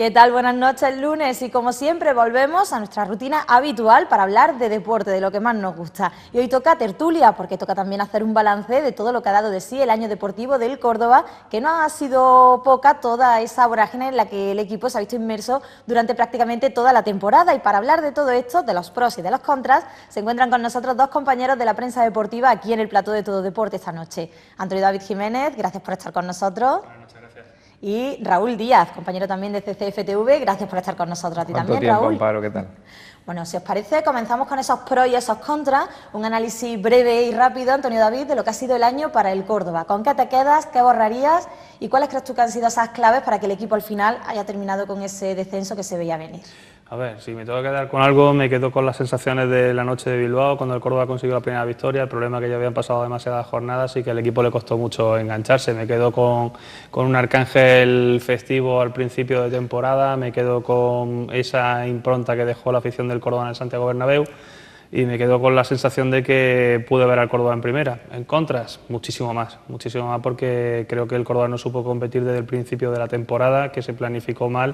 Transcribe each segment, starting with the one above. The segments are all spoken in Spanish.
¿Qué tal? Buenas noches, lunes, y como siempre volvemos a nuestra rutina habitual para hablar de deporte, de lo que más nos gusta. Y hoy toca tertulia, porque toca también hacer un balance de todo lo que ha dado de sí el año deportivo del Córdoba, que no ha sido poca toda esa vorágine en la que el equipo se ha visto inmerso durante prácticamente toda la temporada. Y para hablar de todo esto, de los pros y de los contras, se encuentran con nosotros dos compañeros de la prensa deportiva aquí en el plató de Todo Deporte esta noche. Antonio David Jiménez, gracias por estar con nosotros. Buenas noches, gracias. Y Raúl Díaz, compañero también de CCFTV, gracias por estar con nosotros. A ti también, tiempo, Raúl. Amparo? ¿Qué tal? Bueno, si os parece, comenzamos con esos pros y esos contras, un análisis breve y rápido, Antonio David, de lo que ha sido el año para el Córdoba. ¿Con qué te quedas, qué borrarías y cuáles crees tú que han sido esas claves para que el equipo al final haya terminado con ese descenso que se veía venir? A ver, si me tengo que quedar con algo, me quedo con las sensaciones de la noche de Bilbao, cuando el Córdoba consiguió la primera victoria. El problema es que ya habían pasado demasiadas jornadas y que al equipo le costó mucho engancharse. Me quedo con un Arcángel festivo al principio de temporada, me quedo con esa impronta que dejó la afición del Córdoba en el Santiago Bernabéu y me quedo con la sensación de que pude ver al Córdoba en primera. En contras, muchísimo más porque creo que el Córdoba no supo competir desde el principio de la temporada, que se planificó mal,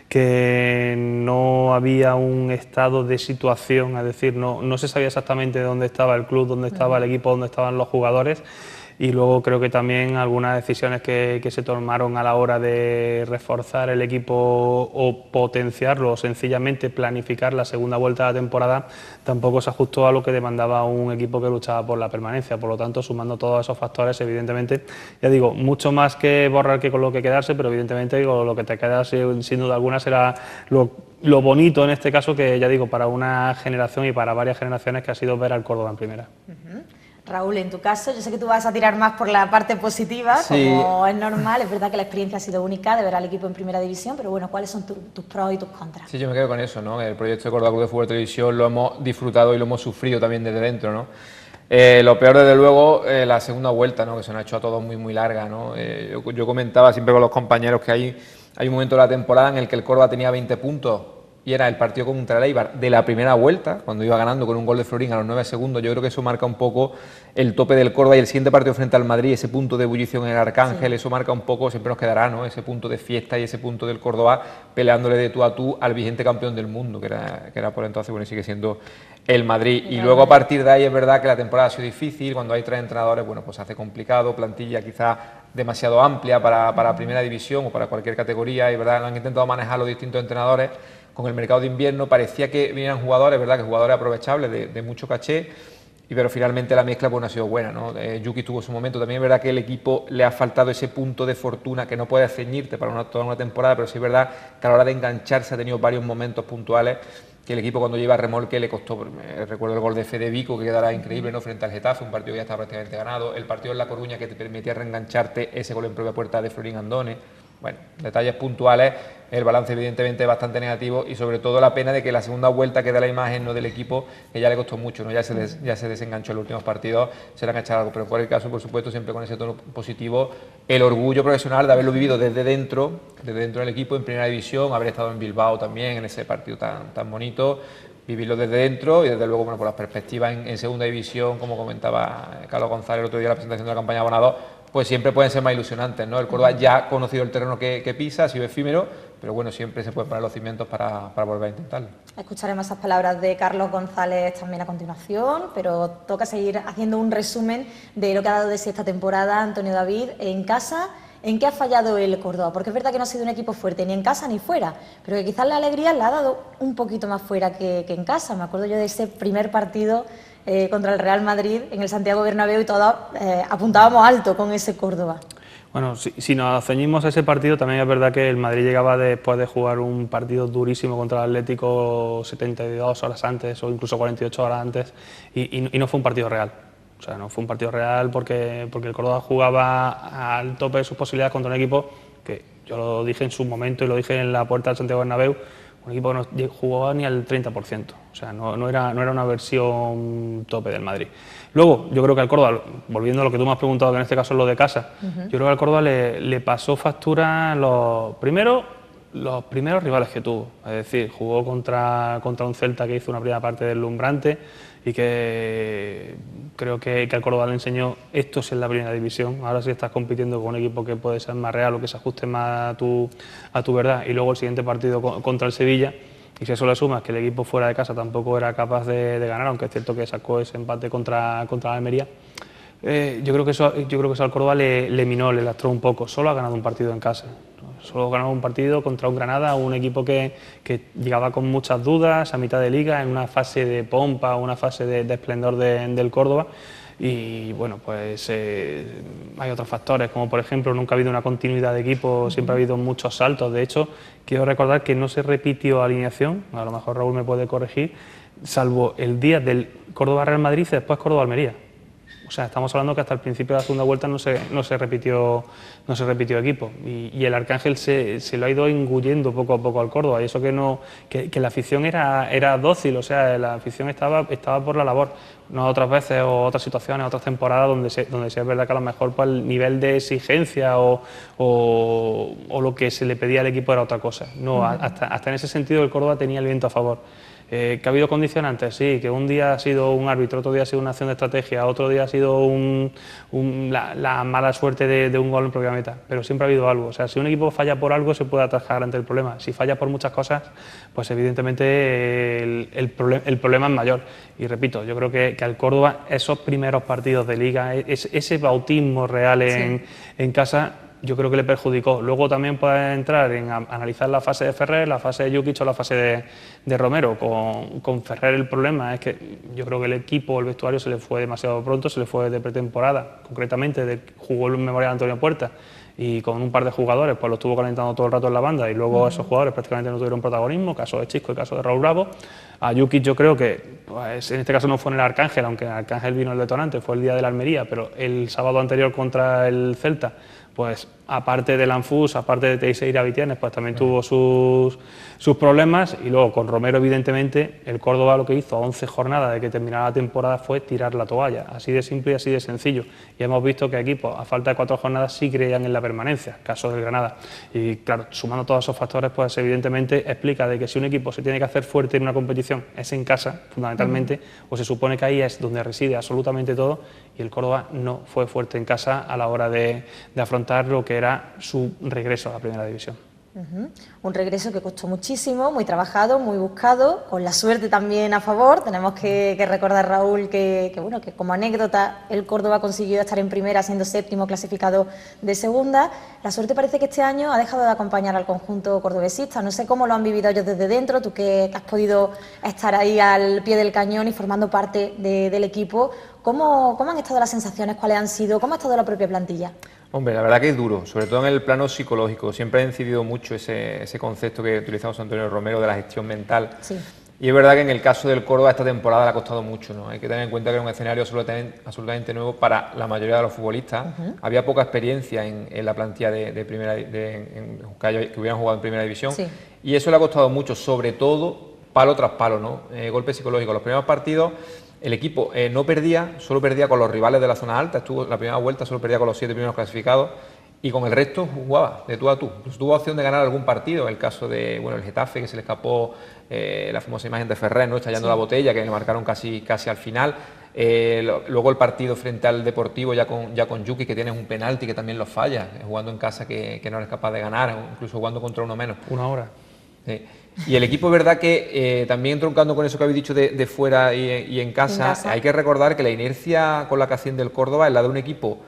que no había un estado de situación, es decir, no se sabía exactamente dónde estaba el club, dónde estaba el equipo, dónde estaban los jugadores. Y luego creo que también algunas decisiones que se tomaron a la hora de reforzar el equipo o potenciarlo o sencillamente planificar la segunda vuelta de la temporada tampoco se ajustó a lo que demandaba un equipo que luchaba por la permanencia. Por lo tanto, sumando todos esos factores, evidentemente, ya digo, mucho más que borrar que con lo que quedarse, pero evidentemente digo, lo que te queda sin duda alguna será lo bonito en este caso, que ya digo, para una generación y para varias generaciones, que ha sido ver al Córdoba en primera. Raúl, en tu caso, yo sé que tú vas a tirar más por la parte positiva, sí, como es normal. Es verdad que la experiencia ha sido única de ver al equipo en primera división, pero bueno, ¿cuáles son tus pros y tus contras? Sí, yo me quedo con eso, ¿no? El proyecto de Córdoba Club de Fútbol Televisión lo hemos disfrutado y lo hemos sufrido también desde dentro, ¿no? Lo peor, desde luego, la segunda vuelta, ¿no? Que se nos ha hecho a todos muy larga, ¿no? Yo comentaba siempre con los compañeros que hay un momento de la temporada en el que el Córdoba tenía 20 puntos y era el partido contra el Eibar de la primera vuelta, cuando iba ganando con un gol de Florín a los 9 segundos. Yo creo que eso marca un poco el tope del Córdoba, y el siguiente partido frente al Madrid, ese punto de ebullición en el Arcángel, sí. Eso marca un poco, siempre nos quedará, ¿no? Ese punto de fiesta y ese punto del Córdoba peleándole de tú a tú al vigente campeón del mundo, que era por entonces, bueno, y sigue siendo el Madrid. Y luego a partir de ahí es verdad que la temporada ha sido difícil, cuando hay 3 entrenadores, bueno, pues se hace complicado, plantilla quizá demasiado amplia para primera división o para cualquier categoría, y verdad, han intentado manejar los distintos entrenadores. Con el mercado de invierno parecía que venían jugadores, ¿verdad?, que jugadores aprovechables de mucho caché, pero finalmente la mezcla pues no ha sido buena, ¿no? Yuki tuvo su momento, también es verdad que el equipo le ha faltado ese punto de fortuna que no puede ceñirte para toda una temporada, pero sí es verdad que a la hora de engancharse ha tenido varios momentos puntuales que el equipo cuando lleva remolque le costó. Recuerdo el gol de Fede Vico, que quedará increíble, ¿no?, frente al Getafe, un partido que ya estaba prácticamente ganado, el partido en La Coruña que te permitía reengancharte, ese gol en propia puerta de Florín Andone. Bueno, detalles puntuales, el balance evidentemente es bastante negativo, y sobre todo la pena de que la segunda vuelta queda la imagen, ¿no?, del equipo, que ya le costó mucho, ¿no? Ya se desenganchó en los últimos partidos, se le han echado algo, pero en cualquier caso, por supuesto, siempre con ese tono positivo, el orgullo profesional de haberlo vivido desde dentro del equipo, en primera división, haber estado en Bilbao también, en ese partido tan bonito, vivirlo desde dentro, y desde luego, bueno, por las perspectivas en segunda división, como comentaba Carlos González el otro día en la presentación de la campaña de abonado, pues siempre pueden ser más ilusionantes, ¿no? El Córdoba ya ha conocido el terreno que pisa, ha sido efímero, pero bueno, siempre se pueden poner los cimientos para volver a intentarlo. Escucharemos esas palabras de Carlos González también a continuación, pero toca seguir haciendo un resumen de lo que ha dado de sí esta temporada, Antonio David, en casa. ¿En qué ha fallado el Córdoba? Porque es verdad que no ha sido un equipo fuerte ni en casa ni fuera, pero que quizás la alegría la ha dado un poquito más fuera que en casa. Me acuerdo yo de ese primer partido contra el Real Madrid en el Santiago Bernabéu, y todos apuntábamos alto con ese Córdoba. Bueno, si nos ceñimos a ese partido, también es verdad que el Madrid llegaba después de jugar un partido durísimo contra el Atlético 72 horas antes o incluso 48 horas antes, y no fue un partido real. O sea, no fue un partido real porque el Córdoba jugaba al tope de sus posibilidades contra un equipo que, yo lo dije en su momento y lo dije en la puerta del Santiago Bernabéu, un equipo que no jugaba ni al 30%, o sea, no era una versión tope del Madrid. Luego, yo creo que al Córdoba, volviendo a lo que tú me has preguntado, que en este caso es lo de casa, yo creo que al Córdoba le pasó factura primero los primeros rivales que tuvo, es decir, jugó contra un Celta que hizo una primera parte deslumbrante y que creo que al Córdoba le enseñó esto es en la primera división. Ahora sí estás compitiendo con un equipo que puede ser más real o que se ajuste más a tu verdad. Y luego el siguiente partido contra el Sevilla, y si eso le sumas que el equipo fuera de casa tampoco era capaz de ganar, aunque es cierto que sacó ese empate contra la Almería. Yo creo que eso al Córdoba le minó, le lastró un poco. Solo ha ganado un partido en casa. Solo ha ganado un partido contra un Granada, un equipo que llegaba con muchas dudas a mitad de liga, en una fase de pompa, una fase de esplendor del Córdoba. Y bueno, pues hay otros factores, como por ejemplo nunca ha habido una continuidad de equipo, siempre ha habido muchos saltos. De hecho, quiero recordar que no se repitió alineación, a lo mejor Raúl me puede corregir, salvo el día del Córdoba-Real Madrid y después Córdoba-Almería. O sea, estamos hablando que hasta el principio de la segunda vuelta no se repitió equipo y el Arcángel se lo ha ido engullendo poco a poco al Córdoba, y eso que la afición era dócil, o sea, la afición estaba por la labor, no otras veces o otras situaciones, otras temporadas donde sí es verdad que a lo mejor pues, el nivel de exigencia o lo que se le pedía al equipo era otra cosa. No, hasta en ese sentido el Córdoba tenía el viento a favor. ¿Que ha habido condicionantes? Sí, que un día ha sido un árbitro, otro día ha sido una acción de estrategia, otro día ha sido la mala suerte de un gol en propia meta, pero siempre ha habido algo. O sea, si un equipo falla por algo se puede atajar ante el problema. Si falla por muchas cosas, pues evidentemente el problema es mayor. Y repito, yo creo que al Córdoba esos primeros partidos de liga, ese bautismo real en casa, yo creo que le perjudicó. Luego también puedes entrar en analizar la fase de Ferrer, la fase de Jukic o la fase de Romero. Con Ferrer el problema es que yo creo que el equipo, el vestuario se le fue demasiado pronto, se le fue de pretemporada, concretamente jugó el Memorial Antonio Puerta y con un par de jugadores pues lo estuvo calentando todo el rato en la banda y luego esos jugadores prácticamente no tuvieron protagonismo, caso de Chisco y caso de Raúl Bravo. A Jukic yo creo que pues, en este caso no fue en el Arcángel, aunque en el Arcángel vino el detonante, fue el día de la Almería, pero el sábado anterior contra el Celta, pues aparte de Lanfús, aparte de Teixeira Vitienes, pues también tuvo sus problemas. Y luego con Romero, evidentemente, el Córdoba lo que hizo a 11 jornadas de que terminara la temporada fue tirar la toalla, así de simple y así de sencillo. Y hemos visto que equipos a falta de 4 jornadas sí creían en la permanencia, caso del Granada. Y claro, sumando todos esos factores, pues evidentemente explica de que si un equipo se tiene que hacer fuerte en una competición es en casa, fundamentalmente, o se supone que ahí es donde reside absolutamente todo, y el Córdoba no fue fuerte en casa a la hora de afrontar lo que era su regreso a la primera división. Un regreso que costó muchísimo, muy trabajado, muy buscado, con la suerte también a favor. Tenemos que recordar, Raúl, que como anécdota el Córdoba consiguió estar en primera siendo séptimo clasificado de segunda. La suerte parece que este año ha dejado de acompañar al conjunto cordobesista. No sé cómo lo han vivido ellos desde dentro, tú que has podido estar ahí al pie del cañón y formando parte del equipo. ¿Cómo han estado las sensaciones? ¿Cuáles han sido? ¿Cómo ha estado la propia plantilla? Hombre, la verdad que es duro, sobre todo en el plano psicológico. Siempre ha incidido mucho ese concepto que utilizamos Antonio Romero de la gestión mental. Sí. Y es verdad que en el caso del Córdoba esta temporada le ha costado mucho, ¿no? Hay que tener en cuenta que era un escenario absolutamente nuevo para la mayoría de los futbolistas. Había poca experiencia en la plantilla que hubieran jugado en primera división. Sí. Y eso le ha costado mucho, sobre todo palo tras palo, ¿no? Golpe psicológico. Los primeros partidos el equipo no perdía, solo perdía con los rivales de la zona alta, estuvo la primera vuelta, solo perdía con los 7 primeros clasificados y con el resto jugaba de tú a tú. Pues tuvo opción de ganar algún partido, el caso de el Getafe, que se le escapó la famosa imagen de Ferrer, ¿no? Estallando la botella, que le marcaron casi al final. Luego el partido frente al Deportivo ya con Yuki, que tienes un penalti que también lo falla, jugando en casa que no eres capaz de ganar, incluso jugando contra uno menos. Una hora. Y el equipo, es verdad que también troncando con eso que habéis dicho de fuera y en casa, hay que recordar que la inercia con la que asciende el Córdoba es la de un equipo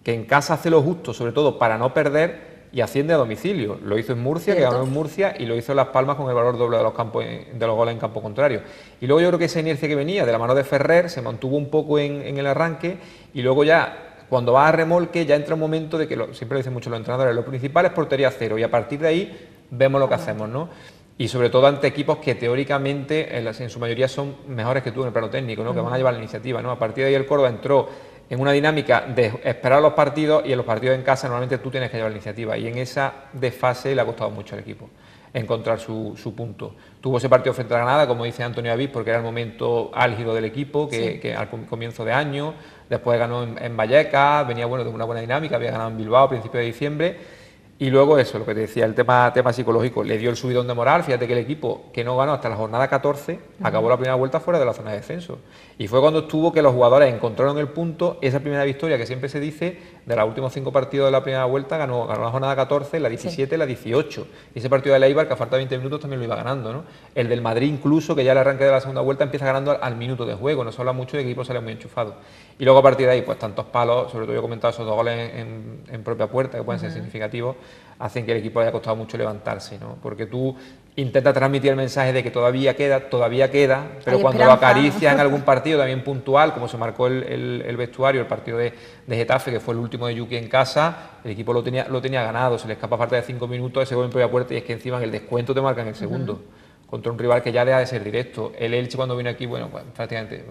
que en casa hace lo justo, sobre todo para no perder, y asciende a domicilio. Lo hizo en Murcia, que ganó en Murcia, y lo hizo en Las Palmas con el valor doble de los goles en campo contrario. Y luego yo creo que esa inercia que venía de la mano de Ferrer se mantuvo un poco en el arranque, y luego ya, cuando va a remolque, ya entra un momento de que, siempre lo dicen mucho los entrenadores, lo principal es portería cero, y a partir de ahí vemos lo que hacemos, ¿no? Y sobre todo ante equipos que teóricamente en su mayoría son mejores que tú en el plano técnico, ¿no? Que van a llevar la iniciativa, ¿no? A partir de ahí el Córdoba entró en una dinámica de esperar los partidos, y en los partidos en casa normalmente tú tienes que llevar la iniciativa, y en esa desfase le ha costado mucho al equipo encontrar su punto. Tuvo ese partido frente a Granada, como dice Antonio Avis, porque era el momento álgido del equipo, que al comienzo de año, después ganó en Vallecas, venía de una buena dinámica, había ganado en Bilbao a principios de diciembre. Y luego eso, lo que te decía, el tema psicológico, le dio el subidón de moral. Fíjate que el equipo que no ganó hasta la jornada 14 acabó la primera vuelta fuera de la zona de descenso. Y fue cuando estuvo que los jugadores encontraron el punto, esa primera victoria que siempre se dice, de los últimos 5 partidos de la primera vuelta, ganó la jornada 14, la 17, la 18. Y ese partido de Eibar, que a falta de 20 minutos también lo iba ganando, ¿no? El del Madrid incluso, que ya el arranque de la segunda vuelta empieza ganando al minuto de juego, no se habla mucho de que el equipo sale muy enchufado. Y luego a partir de ahí, pues tantos palos, sobre todo yo he comentado esos 2 goles en propia puerta, que pueden ser significativos, hacen que el equipo le haya costado mucho levantarse, ¿no? Porque tú intentas transmitir el mensaje de que todavía queda, pero hay cuando lo esperanza. acaricias en algún partido también puntual, como se marcó el vestuario, el partido de Getafe, que fue el último de Yuki en casa, el equipo lo tenía ganado, se le escapa a falta de 5 minutos, ese gol en propia puerta, y es que encima en el descuento te marcan el segundo. Contra un rival que ya deja de ser directo. El Elche cuando vino aquí, bueno, pues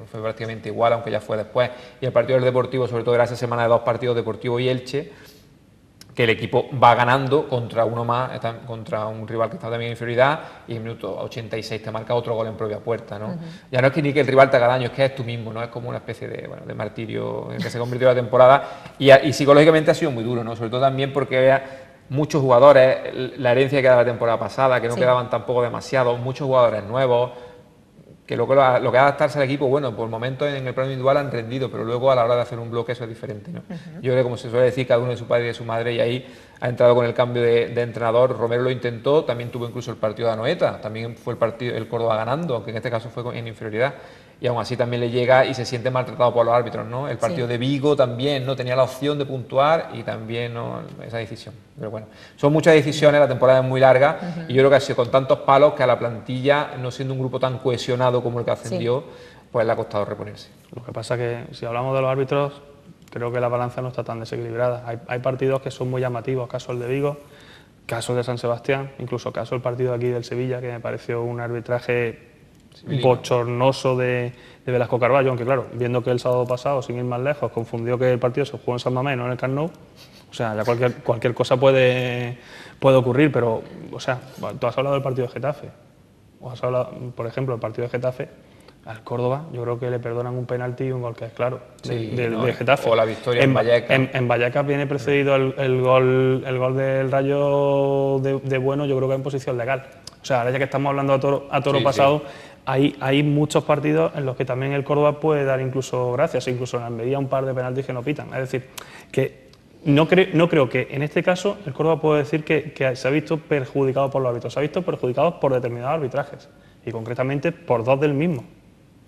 fue prácticamente igual, aunque ya fue después. Y el partido del Deportivo, sobre todo era esa semana de 2 partidos, Deportivo y Elche, que el equipo va ganando contra uno más, contra un rival que está también en inferioridad, y en el minuto 86 te marca otro gol en propia puerta, ¿no? Ya no es que ni que el rival te haga daño, es que es tú mismo, ¿no? Es como una especie de martirio en el que se convirtió la temporada, y psicológicamente ha sido muy duro, ¿no? Sobre todo también porque vea muchos jugadores, la herencia que da la temporada pasada, que no quedaban tampoco demasiado, muchos jugadores nuevos, que lo que es adaptarse al equipo, bueno, por momentos en el plano individual han rendido, pero luego a la hora de hacer un bloque eso es diferente, ¿no? Yo creo que, como se suele decir, cada uno de su padre y de su madre, y ahí ha entrado con el cambio de entrenador. Romero lo intentó, también tuvo incluso el partido de Anoeta, también fue el Córdoba ganando, aunque en este caso fue en inferioridad, y aún así también le llega y se siente maltratado por los árbitros, ¿no? El partido de Vigo también no tenía la opción de puntuar y también no esa decisión. Pero bueno, son muchas decisiones, la temporada es muy larga y yo creo que ha sido con tantos palos que a la plantilla, no siendo un grupo tan cohesionado como el que ascendió, pues le ha costado reponerse. Lo que pasa que si hablamos de los árbitros, creo que la balanza no está tan desequilibrada. Hay partidos que son muy llamativos, caso el de Vigo, caso el de San Sebastián, incluso caso el partido aquí del Sevilla, que me pareció un arbitraje bochornoso de Velasco Carballo, aunque claro, viendo que el sábado pasado, sin ir más lejos, confundió que el partido se jugó en San Mamés, no en el Camp Nou, o sea, ya cualquier cosa puede ocurrir, pero, o sea, tú has hablado del partido de Getafe, o has hablado, por ejemplo, del partido de Getafe, al Córdoba, yo creo que le perdonan un penalti y un gol que es claro, de Getafe. O la victoria en Vallecas. En Vallecas viene precedido el gol del Rayo de Bueno, yo creo que en posición legal. O sea, ahora ya que estamos hablando a toro pasado, hay muchos partidos en los que también el Córdoba puede dar incluso gracias, incluso en Almería un par de penaltis que no pitan. Es decir, que no creo que en este caso el Córdoba puede decir que se ha visto perjudicado por los árbitros, se ha visto perjudicado por determinados arbitrajes y concretamente por 2 del mismo.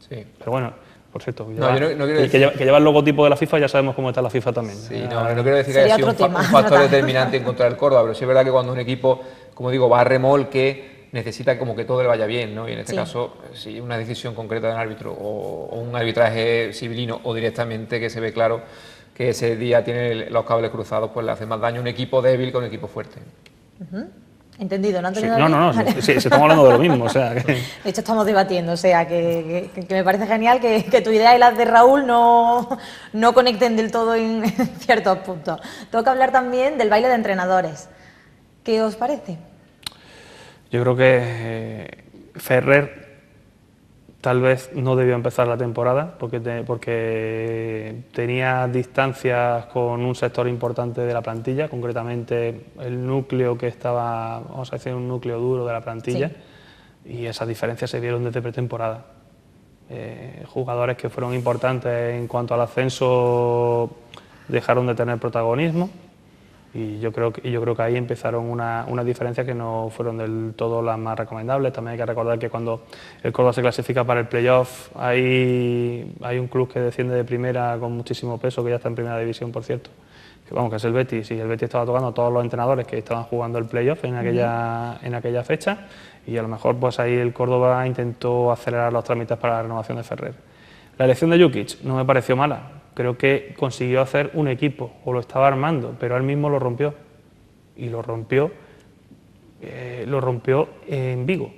Sí. Pero bueno, por cierto, que lleva el logotipo de la FIFA, ya sabemos cómo está la FIFA también. Sí, no quiero decir que haya sido un factor determinante en contra del Córdoba, pero sí es verdad que cuando un equipo, como digo, va a remolque, necesita como que todo le vaya bien, ¿no? Y en este caso, si una decisión concreta de un árbitro o un arbitraje civilino o directamente que se ve claro que ese día tiene los cables cruzados, pues le hace más daño a un equipo débil que a un equipo fuerte. Entendido, ¿no? Sí, estamos hablando de lo mismo, o sea... Que... De hecho, estamos debatiendo, o sea, que me parece genial que tu idea y las de Raúl no conecten del todo en ciertos puntos. Tengo que hablar también del baile de entrenadores. ¿Qué os parece? Yo creo que Ferrer tal vez no debió empezar la temporada porque tenía distancias con un sector importante de la plantilla, concretamente el núcleo que estaba, vamos a decir, un núcleo duro de la plantilla, y esas diferencias se vieron desde pretemporada. Jugadores que fueron importantes en cuanto al ascenso dejaron de tener protagonismo. Y yo creo que ahí empezaron unas diferencias que no fueron del todo las más recomendables. También hay que recordar que cuando el Córdoba se clasifica para el playoff, hay un club que desciende de primera con muchísimo peso, que ya está en primera división, por cierto, que es el Betis, y el Betis estaba tocando a todos los entrenadores que estaban jugando el playoff en aquella fecha, y a lo mejor pues ahí el Córdoba intentó acelerar los trámites para la renovación de Ferrer. La elección de Jukic no me pareció mala. Creo que consiguió hacer un equipo, o lo estaba armando, pero él mismo lo rompió. Y lo rompió en Vigo.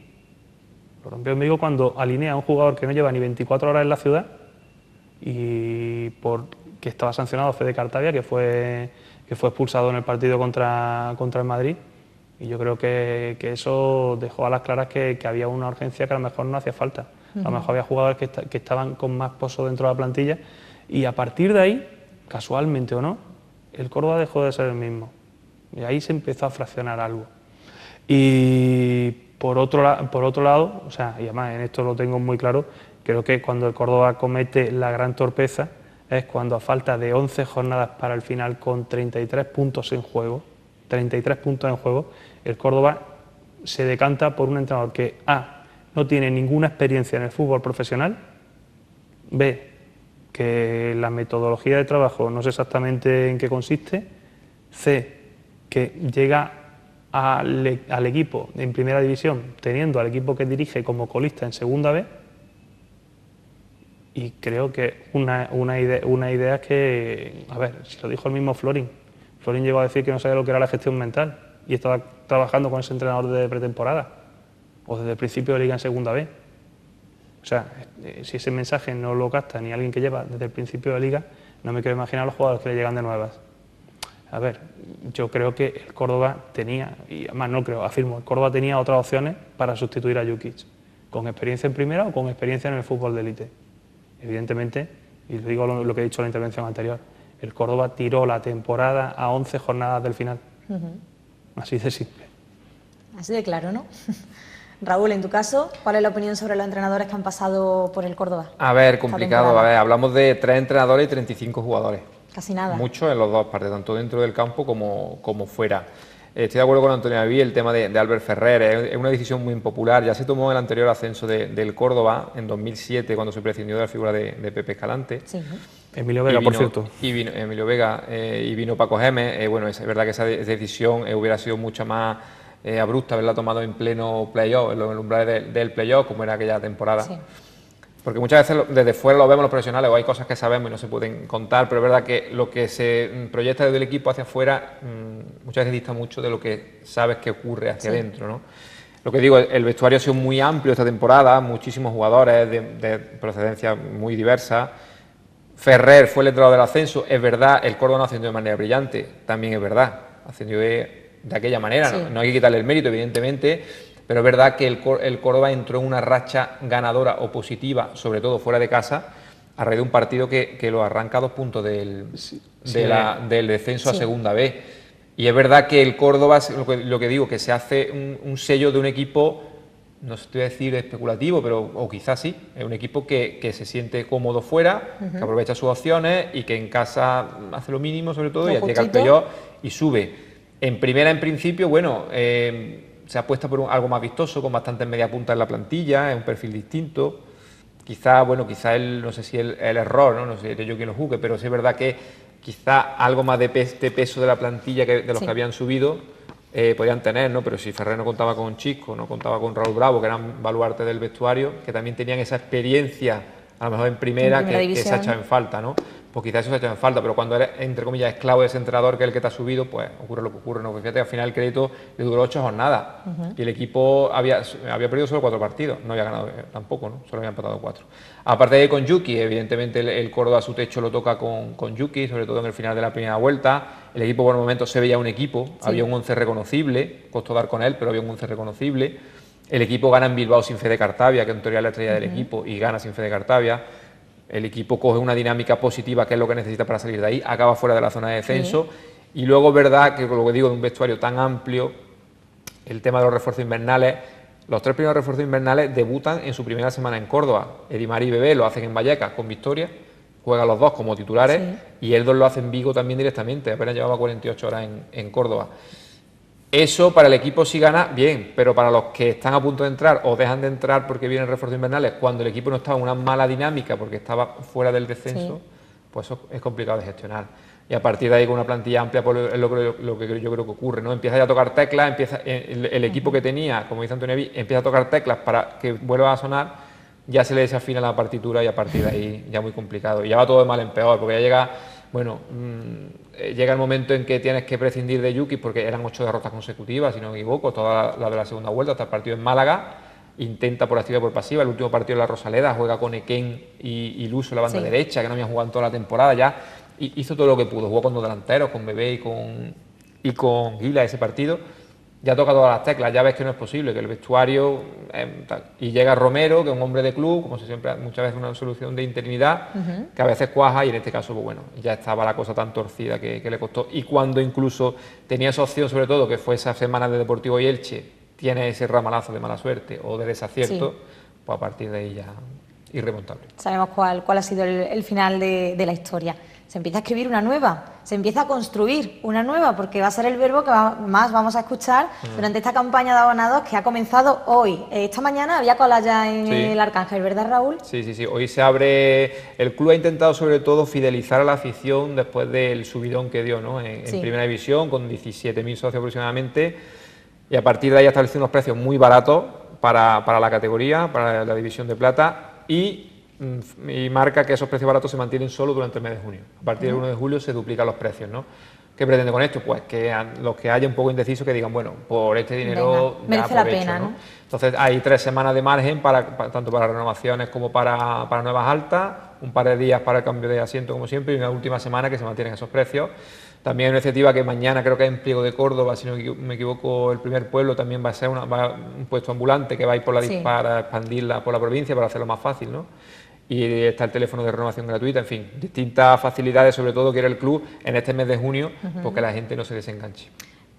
Lo rompió en Vigo cuando alinea a un jugador que no lleva ni 24 horas en la ciudad y que estaba sancionado, Fede Cartavia, que fue expulsado en el partido contra el Madrid. Y yo creo que eso dejó a las claras que había una urgencia que a lo mejor no hacía falta. A lo mejor había jugadores que estaban con más pozo dentro de la plantilla. Y a partir de ahí, casualmente o no, el Córdoba dejó de ser el mismo. Y ahí se empezó a fraccionar algo. Y por otro lado, o sea, y además en esto lo tengo muy claro, creo que cuando el Córdoba comete la gran torpeza es cuando a falta de 11 jornadas para el final con 33 puntos en juego, el Córdoba se decanta por un entrenador que A, no tiene ninguna experiencia en el fútbol profesional, B, que la metodología de trabajo no sé exactamente en qué consiste, C, que llega al equipo en primera división teniendo al equipo que dirige como colista en segunda B, y creo que una idea que, a ver, si lo dijo el mismo Florin llegó a decir que no sabía lo que era la gestión mental y estaba trabajando con ese entrenador de pretemporada o desde el principio de liga en segunda B. O sea, si ese mensaje no lo capta ni alguien que lleva desde el principio de liga, no me quiero imaginar los jugadores que le llegan de nuevas. A ver, yo creo que el Córdoba tenía, y además no creo, afirmo, el Córdoba tenía otras opciones para sustituir a Jukic, con experiencia en primera o con experiencia en el fútbol de élite. Evidentemente, y lo digo lo que he dicho en la intervención anterior, el Córdoba tiró la temporada a 11 jornadas del final. Así de simple. Así de claro, ¿no? Raúl, en tu caso, ¿cuál es la opinión sobre los entrenadores que han pasado por el Córdoba? A ver, complicado. A ver, hablamos de 3 entrenadores y 35 jugadores. Casi nada. Mucho en los dos partes, tanto dentro del campo como fuera. Estoy de acuerdo con Antonio David, el tema de Albert Ferrer es una decisión muy impopular. Ya se tomó el anterior ascenso del Córdoba en 2007, cuando se prescindió de la figura de Pepe Escalante. Sí. Emilio Vega, por cierto. Y vino Emilio Vega y vino Paco Gémez. Bueno, es verdad que esa decisión hubiera sido mucho más abrupta haberla tomado en pleno playoff, en los umbrales del playoff, como era aquella temporada. Sí. Porque muchas veces desde fuera lo vemos los profesionales, o hay cosas que sabemos y no se pueden contar, pero es verdad que lo que se proyecta desde el equipo hacia afuera muchas veces dista mucho de lo que sabes que ocurre hacia adentro, ¿no? Lo que digo, el vestuario ha sido muy amplio esta temporada, muchísimos jugadores de procedencia muy diversa. Ferrer fue el entrenador del ascenso, es verdad, el Córdoba no ascendió de manera brillante, también es verdad, ascendió de aquella manera, sí. No hay que quitarle el mérito, evidentemente, pero es verdad que el Córdoba entró en una racha ganadora o positiva, sobre todo fuera de casa, a raíz de un partido que lo arranca a 2 puntos del descenso a segunda B. Y es verdad que el Córdoba, lo que digo, que se hace un sello de un equipo, no sé, te voy a decir especulativo, o quizás sí, es un equipo que se siente cómodo fuera, que aprovecha sus opciones y que en casa hace lo mínimo sobre todo, y llega al playoff y sube. En primera, en principio, bueno, se apuesta por algo más vistoso, con bastantes media punta en la plantilla, es un perfil distinto. Quizá no sé si el error, no sé yo quién lo juzgue, pero sí es verdad que quizá algo más de peso de la plantilla que de los que habían subido podían tener, ¿no? Pero si Ferrer no contaba con Chisco, no contaba con Raúl Bravo, que eran baluartes del vestuario, que también tenían esa experiencia, a lo mejor en primera que se ha echado en falta, ¿no? Pues quizás eso se ha echado en falta, pero cuando eres, entre comillas, esclavo de ese entrenador que es el que te ha subido, pues ocurre lo que ocurre, ¿no? Porque fíjate, al final el crédito le duró 8 jornadas y el equipo había perdido solo 4 partidos, no había ganado tampoco, ¿no? Solo había empatado 4. Aparte de con Yuki, evidentemente el Córdoba a su techo lo toca con Yuki, sobre todo en el final de la primera vuelta. El equipo por el momento se veía un equipo, había un 11 reconocible, costó dar con él, pero había un 11 reconocible. El equipo gana en Bilbao sin Fede Cartavia, que en teoría es la estrella del equipo, y gana sin Fede Cartavia. El equipo coge una dinámica positiva, que es lo que necesita para salir de ahí, acaba fuera de la zona de descenso. Y luego es verdad que, con lo que digo, de un vestuario tan amplio, el tema de los refuerzos invernales, los 3 primeros refuerzos invernales debutan en su primera semana en Córdoba. Edimar y Bebé lo hacen en Vallecas con victoria, juegan los dos como titulares, y Eldos lo hace en Vigo también directamente, apenas llevaba 48 horas en Córdoba. Eso para el equipo sí gana, bien, pero para los que están a punto de entrar o dejan de entrar porque vienen refuerzos invernales, cuando el equipo no estaba en una mala dinámica porque estaba fuera del descenso, pues eso es complicado de gestionar. Y a partir de ahí, con una plantilla amplia, pues es lo que yo creo que ocurre, ¿no? Empieza ya a tocar teclas, el equipo que tenía, como dice Antonio David, empieza a tocar teclas para que vuelva a sonar, ya se le desafina la partitura y a partir de ahí ya muy complicado. Y ya va todo de mal en peor, porque ya llega... Bueno, llega el momento en que tienes que prescindir de Yuki, porque eran 8 derrotas consecutivas, si no me equivoco, toda la de la segunda vuelta, hasta el partido en Málaga. Intenta por activa y por pasiva, el último partido en la Rosaleda, juega con Equén y Luso en la banda derecha, que no había jugado en toda la temporada ya, hizo todo lo que pudo, jugó con 2 delanteros, con Bebé y con Gila ese partido, ya toca todas las teclas, ya ves que no es posible, que el vestuario... y llega Romero, que es un hombre de club, como siempre, muchas veces una solución de interinidad, que a veces cuaja, y en este caso, pues bueno, ya estaba la cosa tan torcida que le costó. Y cuando incluso tenía esa opción, sobre todo, que fue esa semana de Deportivo y Elche, tiene ese ramalazo de mala suerte o de desacierto, pues a partir de ahí ya irremontable. Sabemos cuál ha sido el final de la historia. Se empieza a escribir una nueva, se empieza a construir una nueva, porque va a ser el verbo que más vamos a escuchar durante esta campaña de abonados que ha comenzado hoy. Esta mañana había cola ya en el Arcángel, ¿verdad, Raúl? Sí. Hoy se abre... El club ha intentado sobre todo fidelizar a la afición después del subidón que dio, ¿no? En Primera División, con 17.000 socios aproximadamente, y a partir de ahí ha establecido unos precios muy baratos para la categoría, para la división de plata, y marca que esos precios baratos se mantienen solo durante el mes de junio. A partir del 1 de julio se duplican los precios, ¿no? ¿Qué pretende con esto? Pues que los que haya un poco indecisos que digan, bueno, por este dinero merece la pena, ¿no? Entonces hay 3 semanas de margen tanto para renovaciones como para nuevas altas, un par de días para el cambio de asiento como siempre, y una última semana que se mantienen esos precios. También hay una iniciativa que mañana creo que en Pliego de Córdoba, si no me equivoco, el primer pueblo también va a ser un puesto ambulante que va a ir para expandirla por la provincia, para hacerlo más fácil, ¿no? Y está el teléfono de renovación gratuita, en fin, distintas facilidades, sobre todo quiere el club en este mes de junio, porque la gente no se desenganche.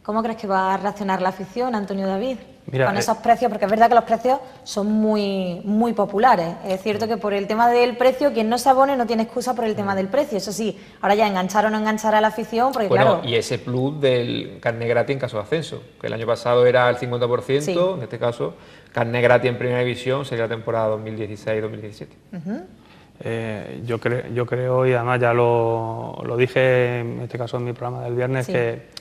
¿Cómo crees que va a reaccionar la afición, Antonio David, Mira, con esos precios? Porque es verdad que los precios son muy populares. Es cierto que por el tema del precio, quien no se abone no tiene excusa por el tema del precio. Eso sí, ahora ya enganchar o no enganchar a la afición, porque bueno, claro... y ese plus del carné gratis en caso de ascenso, que el año pasado era el 50%, en este caso, carné gratis en Primera División sería la temporada 2016-2017. Yo creo, y además ya lo dije en este caso en mi programa del viernes, que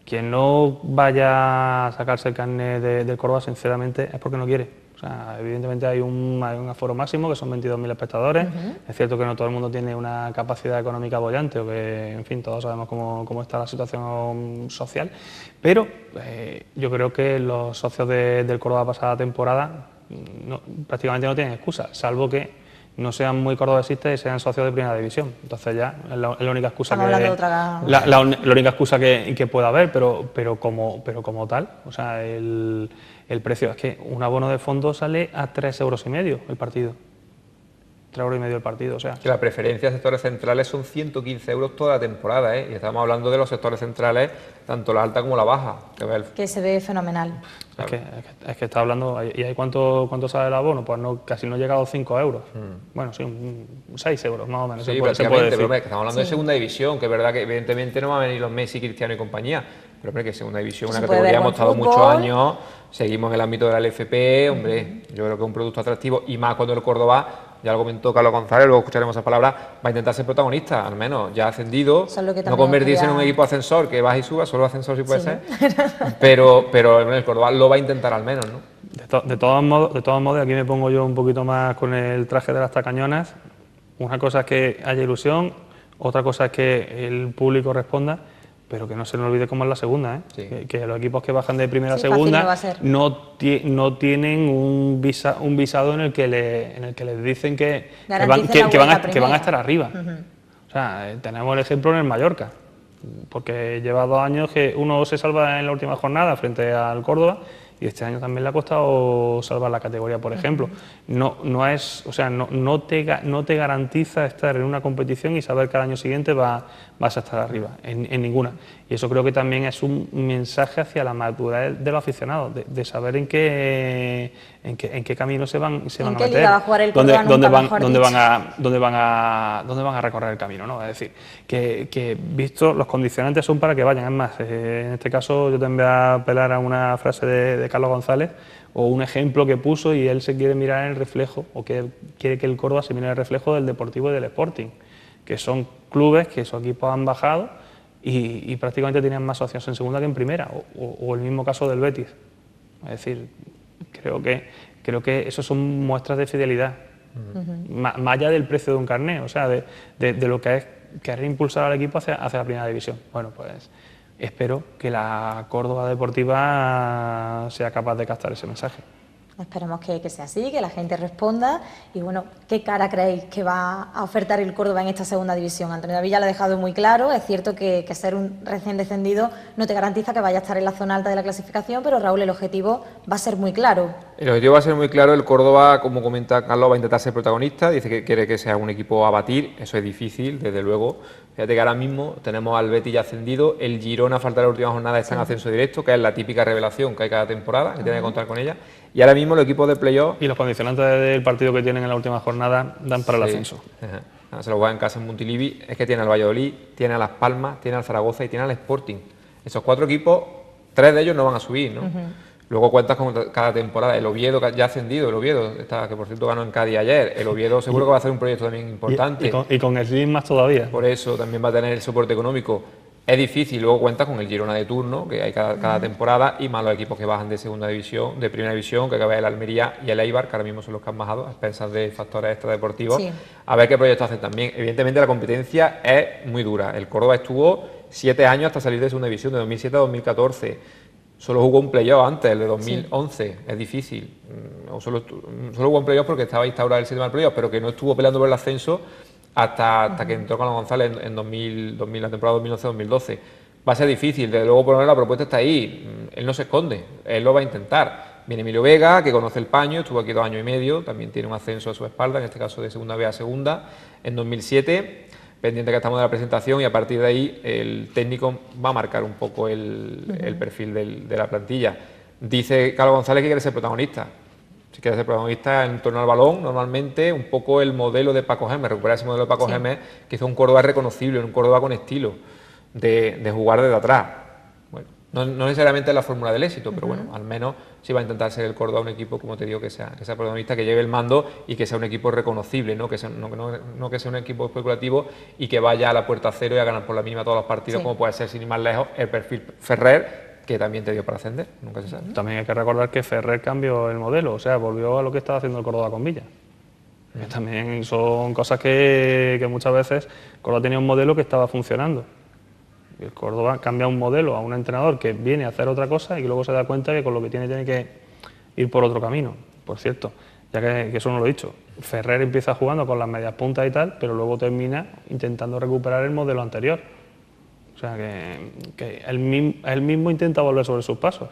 quien no vaya a sacarse el carnet del Córdoba, sinceramente, es porque no quiere. O sea, evidentemente hay un aforo máximo, que son 22.000 espectadores. Es cierto que no todo el mundo tiene una capacidad económica boyante, o que, en fin, todos sabemos cómo está la situación social. Pero yo creo que los socios del Córdoba pasada temporada prácticamente no tienen excusa, salvo que no sean muy cordobesistas y sean socios de Primera División. Entonces ya es la única excusa la única excusa que pueda haber, pero como tal, o sea, el precio es que un abono de fondo sale a 3,5 euros el partido. 3,5 euros el partido, o sea. Que la preferencia de sectores centrales son 115 euros toda la temporada, ¿eh? Y estamos hablando de los sectores centrales, tanto la alta como la baja. Que se ve fenomenal. Claro. Es que está hablando, ¿y ahí cuánto sale el abono? Pues casi no ha llegado a 5 euros. Bueno, sí, 6 euros más o menos. Sí, prácticamente, pero estamos hablando de segunda división, que es verdad que evidentemente no van a venir los Messi, Cristiano y compañía, pero hombre, que segunda división, una categoría, hemos estado muchos años, seguimos en el ámbito de la LFP, hombre, yo creo que es un producto atractivo, y más cuando el Córdoba, ya lo comentó Carlos González, luego escucharemos esas palabras, va a intentar ser protagonista, al menos ya ha ascendido, no convertirse en un equipo ascensor que baja y suba, solo ascensor sí puede ser, pero el Córdoba lo va a intentar al menos, ¿no? De todos modos, aquí me pongo yo un poquito más con el traje de las tacañonas. Una cosa es que haya ilusión, otra cosa es que el público responda, pero que no se nos olvide cómo es la segunda, ¿eh? Que los equipos que bajan de primera a segunda no tienen un visado en el que les dicen que van a estar arriba. O sea, tenemos el ejemplo en el Mallorca, porque lleva 2 años que uno se salva en la última jornada frente al Córdoba, y este año también le ha costado salvar la categoría, por ejemplo. No te garantiza estar en una competición y saber que al año siguiente vas a estar arriba, en ninguna. Y eso creo que también es un mensaje hacia la madurez de los aficionados, de saber en qué camino se van a meter. ¿En qué liga va a jugar el Córdoba? ¿Dónde van a recorrer el camino, ¿no? Es decir, que visto los condicionantes son para que vayan. Es más, en este caso yo también voy a apelar a una frase de Carlos González, o un ejemplo que puso, y él se quiere mirar en el reflejo, o que quiere que el Córdoba se mire en el reflejo del Deportivo y del Sporting, que son clubes que sus equipos han bajado y prácticamente tenían más socios en segunda que en primera, o el mismo caso del Betis. Es decir, creo que eso son muestras de fidelidad, más allá del precio de un carné, o sea, de lo que es querer impulsar al equipo hacia la Primera División. Bueno, pues espero que la Córdoba Deportiva sea capaz de captar ese mensaje. Esperemos que sea así, que la gente responda y bueno, ¿qué cara creéis que va a ofertar el Córdoba en esta segunda división? Antonio David ya lo ha dejado muy claro, es cierto que ser un recién descendido no te garantiza que vaya a estar en la zona alta de la clasificación, pero Raúl, el objetivo va a ser muy claro. El objetivo va a ser muy claro, el Córdoba, como comenta Carlos, va a intentar ser protagonista, dice que quiere que sea un equipo a batir, eso es difícil, desde luego. Fíjate que ahora mismo tenemos al Betis ya ascendido, el Girona, falta la última jornada, está en ascenso directo, que es la típica revelación que hay cada temporada, que tiene que contar con ella. Y ahora mismo los equipos de playoff... Y los condicionantes del partido que tienen en la última jornada dan para el ascenso. Se los va en casa en Montilivi, es que tiene al Valladolid, tiene a Las Palmas, tiene al Zaragoza y tiene al Sporting. Esos 4 equipos, 3 de ellos no van a subir, ¿no? Luego cuentas con cada temporada. El Oviedo ya ha ascendido, el Oviedo, que por cierto ganó en Cádiz ayer. El Oviedo seguro que va a hacer un proyecto también importante. Y con el Slim más todavía. Por eso también va a tener el soporte económico. Es difícil, luego cuentas con el Girona de turno, que hay cada temporada, y más los equipos que bajan de segunda división, de primera división, que acaba el Almería y el Eibar, que ahora mismo son los que han bajado, a expensas de factores extradeportivos. Sí. A ver qué proyectos hacen también. Evidentemente la competencia es muy dura. El Córdoba estuvo 7 años hasta salir de segunda división, de 2007 a 2014. Solo jugó un playoff antes, el de 2011, sí. Es difícil. Solo jugó un playoff porque estaba instaurado el sistema del playoff, pero que no estuvo peleando por el ascenso hasta que entró Carlos González en 2000, la temporada 2011-2012. Va a ser difícil, desde luego por lo menos la propuesta está ahí, él no se esconde, él lo va a intentar. Viene Emilio Vega, que conoce el paño, estuvo aquí 2 años y medio, también tiene un ascenso a su espalda, en este caso de segunda B a segunda, en 2007, pendiente que estamos de la presentación, y a partir de ahí el técnico va a marcar un poco el perfil de la plantilla. Dice Carlos González que quiere ser protagonista. Si quiere ser protagonista en torno al balón, normalmente un poco el modelo de Paco Gémez, recuperar ese modelo de Paco Gémez, que hizo un Córdoba reconocible, un Córdoba con estilo, de jugar desde atrás. Bueno, no necesariamente es la fórmula del éxito, pero bueno, al menos sí va a intentar ser el Córdoba un equipo, como te digo, que sea protagonista, que lleve el mando y que sea un equipo reconocible, no que sea un equipo especulativo y que vaya a la puerta cero y a ganar por la mínima todos los partidos, como puede ser, sin ir más lejos, el perfil Ferrer, que también te dio para ascender, nunca se sabe. También hay que recordar que Ferrer cambió el modelo, o sea, volvió a lo que estaba haciendo el Córdoba con Villa. Que también son cosas que muchas veces Córdoba tenía un modelo que estaba funcionando. Y el Córdoba cambia un modelo a un entrenador que viene a hacer otra cosa y que luego se da cuenta que con lo que tiene que ir por otro camino. Por cierto, ya que eso no lo he dicho, Ferrer empieza jugando con las medias puntas y tal, pero luego termina intentando recuperar el modelo anterior. O sea, que él mismo intenta volver sobre sus pasos.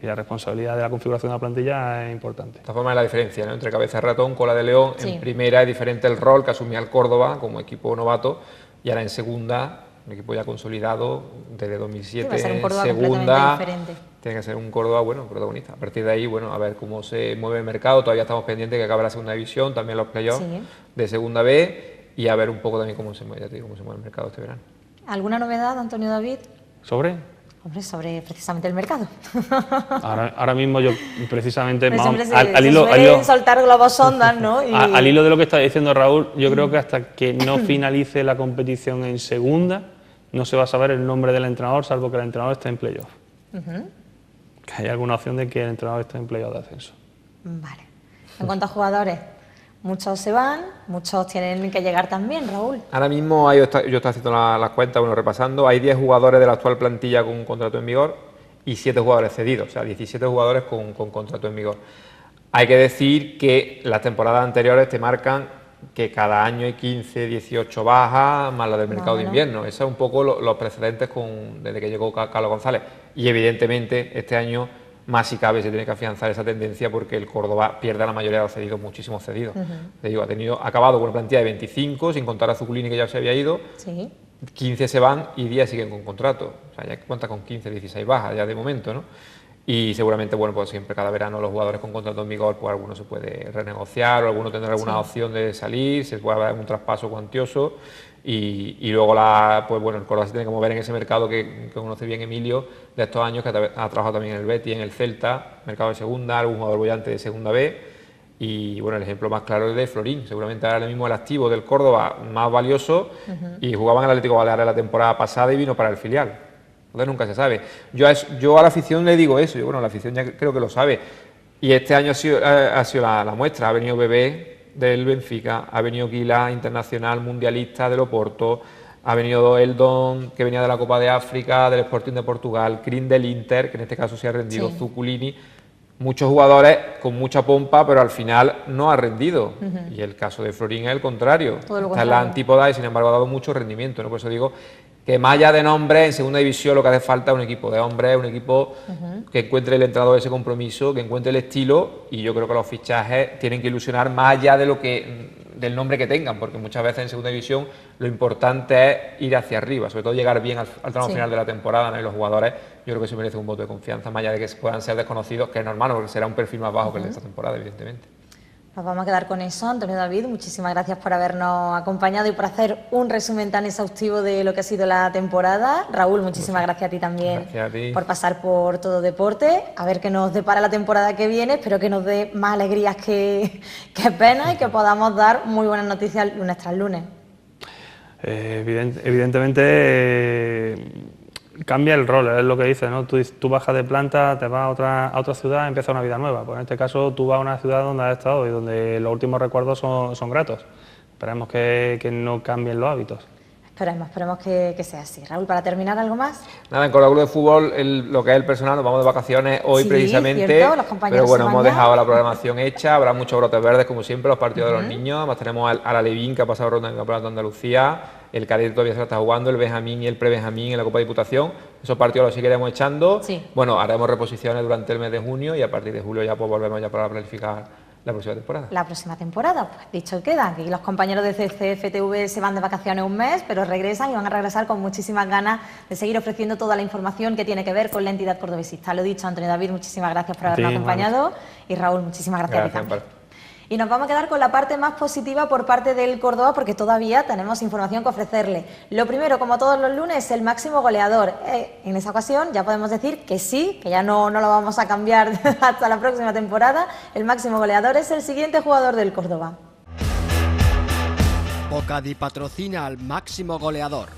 Y la responsabilidad de la configuración de la plantilla es importante. De esta forma es la diferencia, ¿no? Entre cabeza de ratón, cola de león. Sí. En primera es diferente el rol que asumía el Córdoba como equipo novato, y ahora en segunda, un equipo ya consolidado desde 2007, sí, en segunda, tiene que ser un Córdoba, bueno, protagonista. A partir de ahí, bueno, a ver cómo se mueve el mercado. Todavía estamos pendientes de que acabe la segunda división, también los playoffs de segunda B, y a ver un poco también cómo se mueve el mercado este verano. ¿Alguna novedad, Antonio David? ¿Sobre? Hombre, sobre precisamente el mercado. Ahora mismo yo precisamente... al hilo soltar globos sondas, ¿no? Al hilo de lo que está diciendo Raúl, yo creo que hasta que no finalice la competición en segunda, no se va a saber el nombre del entrenador, salvo que el entrenador esté en playoff. Que hay alguna opción de que el entrenador esté en playoff de ascenso. Vale. En cuanto a jugadores, muchos se van, muchos tienen que llegar también, Raúl. Ahora mismo yo estoy haciendo las cuentas, bueno, repasando, hay 10 jugadores de la actual plantilla con un contrato en vigor y 7 jugadores cedidos, o sea, 17 jugadores con contrato en vigor. Hay que decir que las temporadas anteriores te marcan que cada año hay 15, 18 bajas, más la del mercado de invierno. Esos son un poco los precedentes desde que llegó Carlos González. Y evidentemente este año, más si cabe, se tiene que afianzar esa tendencia porque el Córdoba pierde a la mayoría de los cedidos, muchísimos cedidos. Te digo, ha acabado con una plantilla de 25, sin contar a Zuculini, que ya se había ido. 15 se van y 10 siguen con contrato. O sea, ya cuenta con 15, 16 bajas ya de momento, ¿no? Y seguramente, bueno, pues siempre cada verano los jugadores con contrato en vigor, pues alguno se puede renegociar o alguno tendrá alguna opción de salir, se puede dar un traspaso cuantioso y luego pues bueno, el Córdoba se tiene que mover en ese mercado que conoce bien Emilio de estos años, que ha trabajado también en el Betis, en el Celta, mercado de segunda, algún jugador bollante de segunda B, y bueno, el ejemplo más claro es de Florín, seguramente ahora mismo el activo del Córdoba más valioso, y jugaba en el Atlético Baleares la temporada pasada y vino para el filial. Entonces nunca se sabe. Yo a la afición le digo eso, bueno, la afición ya creo que lo sabe, y este año ha sido la muestra. Ha venido Bebé del Benfica, ha venido Guila, internacional, mundialista del Oporto, ha venido Eldon, que venía de la Copa de África, del Sporting de Portugal, Crin del Inter, que en este caso se ha rendido, Zuculini. muchos jugadores con mucha pompa, pero al final no ha rendido. Y el caso de Florín es el contrario. Está en la antípoda y sin embargo ha dado mucho rendimiento, ¿no? Por eso digo que más allá de nombres, en segunda división lo que hace falta es un equipo de hombres, un equipo que encuentre el entrenador ese compromiso, que encuentre el estilo, y yo creo que los fichajes tienen que ilusionar más allá de del nombre que tengan, porque muchas veces en segunda división lo importante es ir hacia arriba, sobre todo llegar bien al tramo final de la temporada, ¿no? Y los jugadores yo creo que se merecen un voto de confianza, más allá de que puedan ser desconocidos, que es normal, porque será un perfil más bajo que el de esta temporada, evidentemente. Nos vamos a quedar con eso. Antonio David, muchísimas gracias por habernos acompañado y por hacer un resumen tan exhaustivo de lo que ha sido la temporada. Raúl, muchísimas gracias a ti también por pasar por Todo Deporte. A ver qué nos depara la temporada que viene. Espero que nos dé más alegrías que penas y que podamos dar muy buenas noticias lunes tras lunes. Evidentemente cambia el rol, es lo que dices, ¿no? Tú bajas de planta, te vas a otra ciudad, empieza una vida nueva. Pues en este caso tú vas a una ciudad donde has estado y donde los últimos recuerdos son gratos. Esperemos que no cambien los hábitos. Esperemos que sea así. Raúl, para terminar, ¿algo más? Nada, en Córdoba Club de Fútbol, lo que es el personal, nos vamos de vacaciones hoy precisamente, cierto, los compañeros pero bueno, hemos dejado la programación hecha, habrá muchos brotes verdes como siempre, los partidos de los niños, además tenemos al Alevín que ha pasado ronda en el Campeonato de Andalucía, el cadete todavía se lo está jugando, el Benjamín y el Pre-Benjamín en la Copa de Diputación, esos partidos los seguiremos echando, bueno, haremos reposiciones durante el mes de junio y a partir de julio ya pues volvemos ya para planificar la próxima temporada. La próxima temporada, pues dicho queda, que los compañeros de CCFTV se van de vacaciones un mes, pero regresan y van a regresar con muchísimas ganas de seguir ofreciendo toda la información que tiene que ver con la entidad cordobesista. Lo dicho, Antonio David, muchísimas gracias por habernos acompañado y Raúl, muchísimas gracias a ti también. Y nos vamos a quedar con la parte más positiva por parte del Córdoba porque todavía tenemos información que ofrecerle. Lo primero, como todos los lunes, el máximo goleador. En esa ocasión ya podemos decir que sí, que ya no lo vamos a cambiar hasta la próxima temporada. El máximo goleador es el siguiente jugador del Córdoba. Bocadi patrocina al máximo goleador.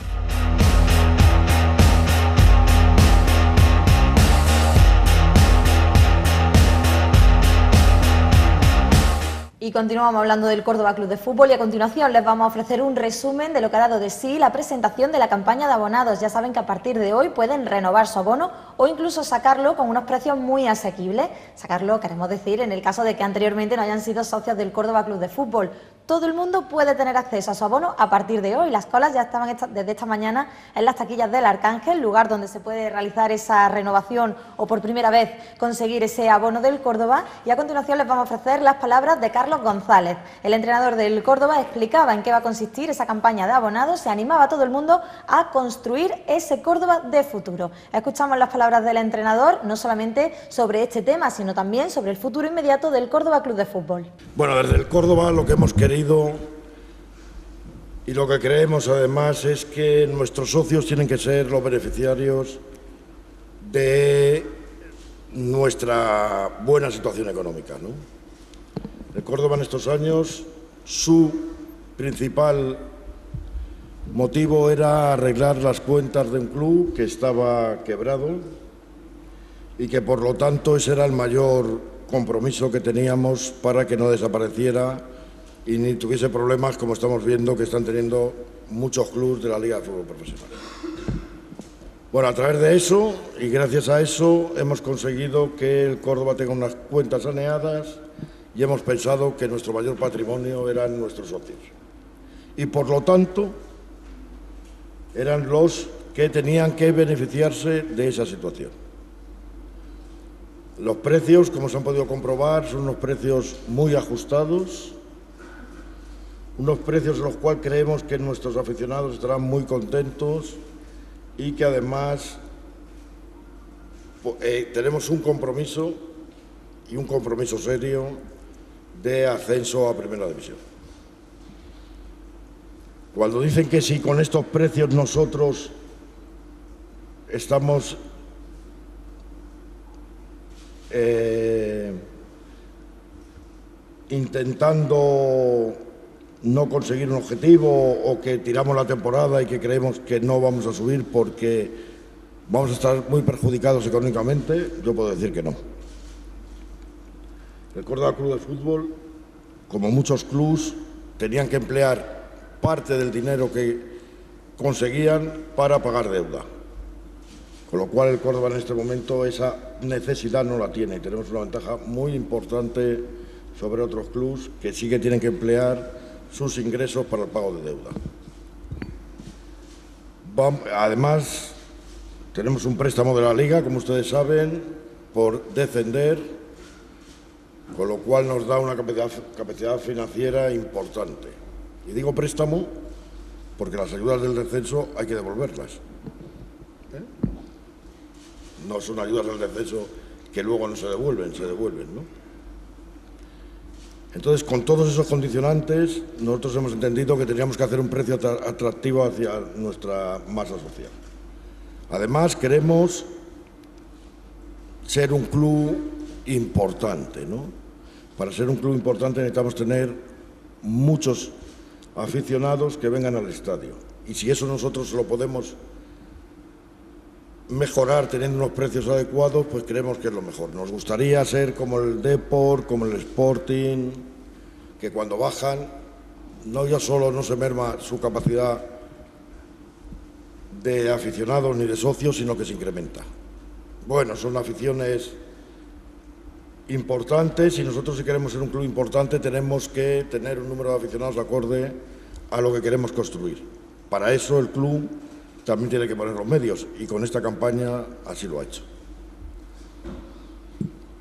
Y continuamos hablando del Córdoba Club de Fútbol y a continuación les vamos a ofrecer un resumen de lo que ha dado de sí la presentación de la campaña de abonados. Ya saben que a partir de hoy pueden renovar su abono o incluso sacarlo con unos precios muy asequibles. Sacarlo, queremos decir, en el caso de que anteriormente no hayan sido socios del Córdoba Club de Fútbol. Todo el mundo puede tener acceso a su abono a partir de hoy. Las colas ya estaban desde esta mañana en las taquillas del Arcángel, lugar donde se puede realizar esa renovación o por primera vez conseguir ese abono del Córdoba. Y a continuación les vamos a ofrecer las palabras de Carlos González. El entrenador del Córdoba explicaba en qué va a consistir esa campaña de abonados, se animaba a todo el mundo a construir ese Córdoba de futuro. Escuchamos las palabras del entrenador, no solamente sobre este tema, sino también sobre el futuro inmediato del Córdoba Club de Fútbol. Bueno, desde el Córdoba lo que hemos querido y lo que creemos además es que nuestros socios tienen que ser los beneficiarios de nuestra buena situación económica, ¿no? El Córdoba en estos años, su principal motivo era arreglar las cuentas de un club que estaba quebrado y que por lo tanto ese era el mayor compromiso que teníamos para que no desapareciera y ni tuviese problemas como estamos viendo que están teniendo muchos clubes de la Liga de Fútbol Profesional. Bueno, a través de eso y gracias a eso hemos conseguido que el Córdoba tenga unas cuentas saneadas y hemos pensado que nuestro mayor patrimonio eran nuestros socios. Y por lo tanto eran los que tenían que beneficiarse de esa situación. Los precios, como se han podido comprobar, son unos precios muy ajustados, unos precios en los cuales creemos que nuestros aficionados estarán muy contentos y que además tenemos un compromiso y un compromiso serio de ascenso a Primera División. Cuando dicen que si con estos precios nosotros estamos intentando no conseguir un objetivo o que tiramos la temporada y que creemos que no vamos a subir porque vamos a estar muy perjudicados económicamente, yo puedo decir que no. El Córdoba Club de Fútbol, como muchos clubes, tenían que emplear parte del dinero que conseguían para pagar deuda. Con lo cual el Córdoba en este momento esa necesidad no la tiene y tenemos una ventaja muy importante sobre otros clubes que sí que tienen que emplear sus ingresos para el pago de deuda. Además, tenemos un préstamo de la Liga, como ustedes saben, por descender, con lo cual nos da una capacidad financiera importante. Y digo préstamo porque las ayudas del descenso hay que devolverlas. No son ayudas del descenso que luego no se devuelven, ¿no? Entonces, con todos esos condicionantes, nosotros hemos entendido que teníamos que hacer un precio atractivo hacia nuestra masa social. Además, queremos ser un club importante, ¿no? Para ser un club importante necesitamos tener muchos aficionados que vengan al estadio. Y si eso nosotros lo podemos mejorar teniendo unos precios adecuados, pues creemos que es lo mejor. Nos gustaría ser como el Depor, como el Sporting, que cuando bajan no ya solo no se merma su capacidad de aficionados ni de socios, sino que se incrementa. Bueno, son aficiones importantes y nosotros, si queremos ser un club importante, tenemos que tener un número de aficionados acorde a lo que queremos construir. Para eso el club también tiene que poner los medios y con esta campaña así lo ha hecho.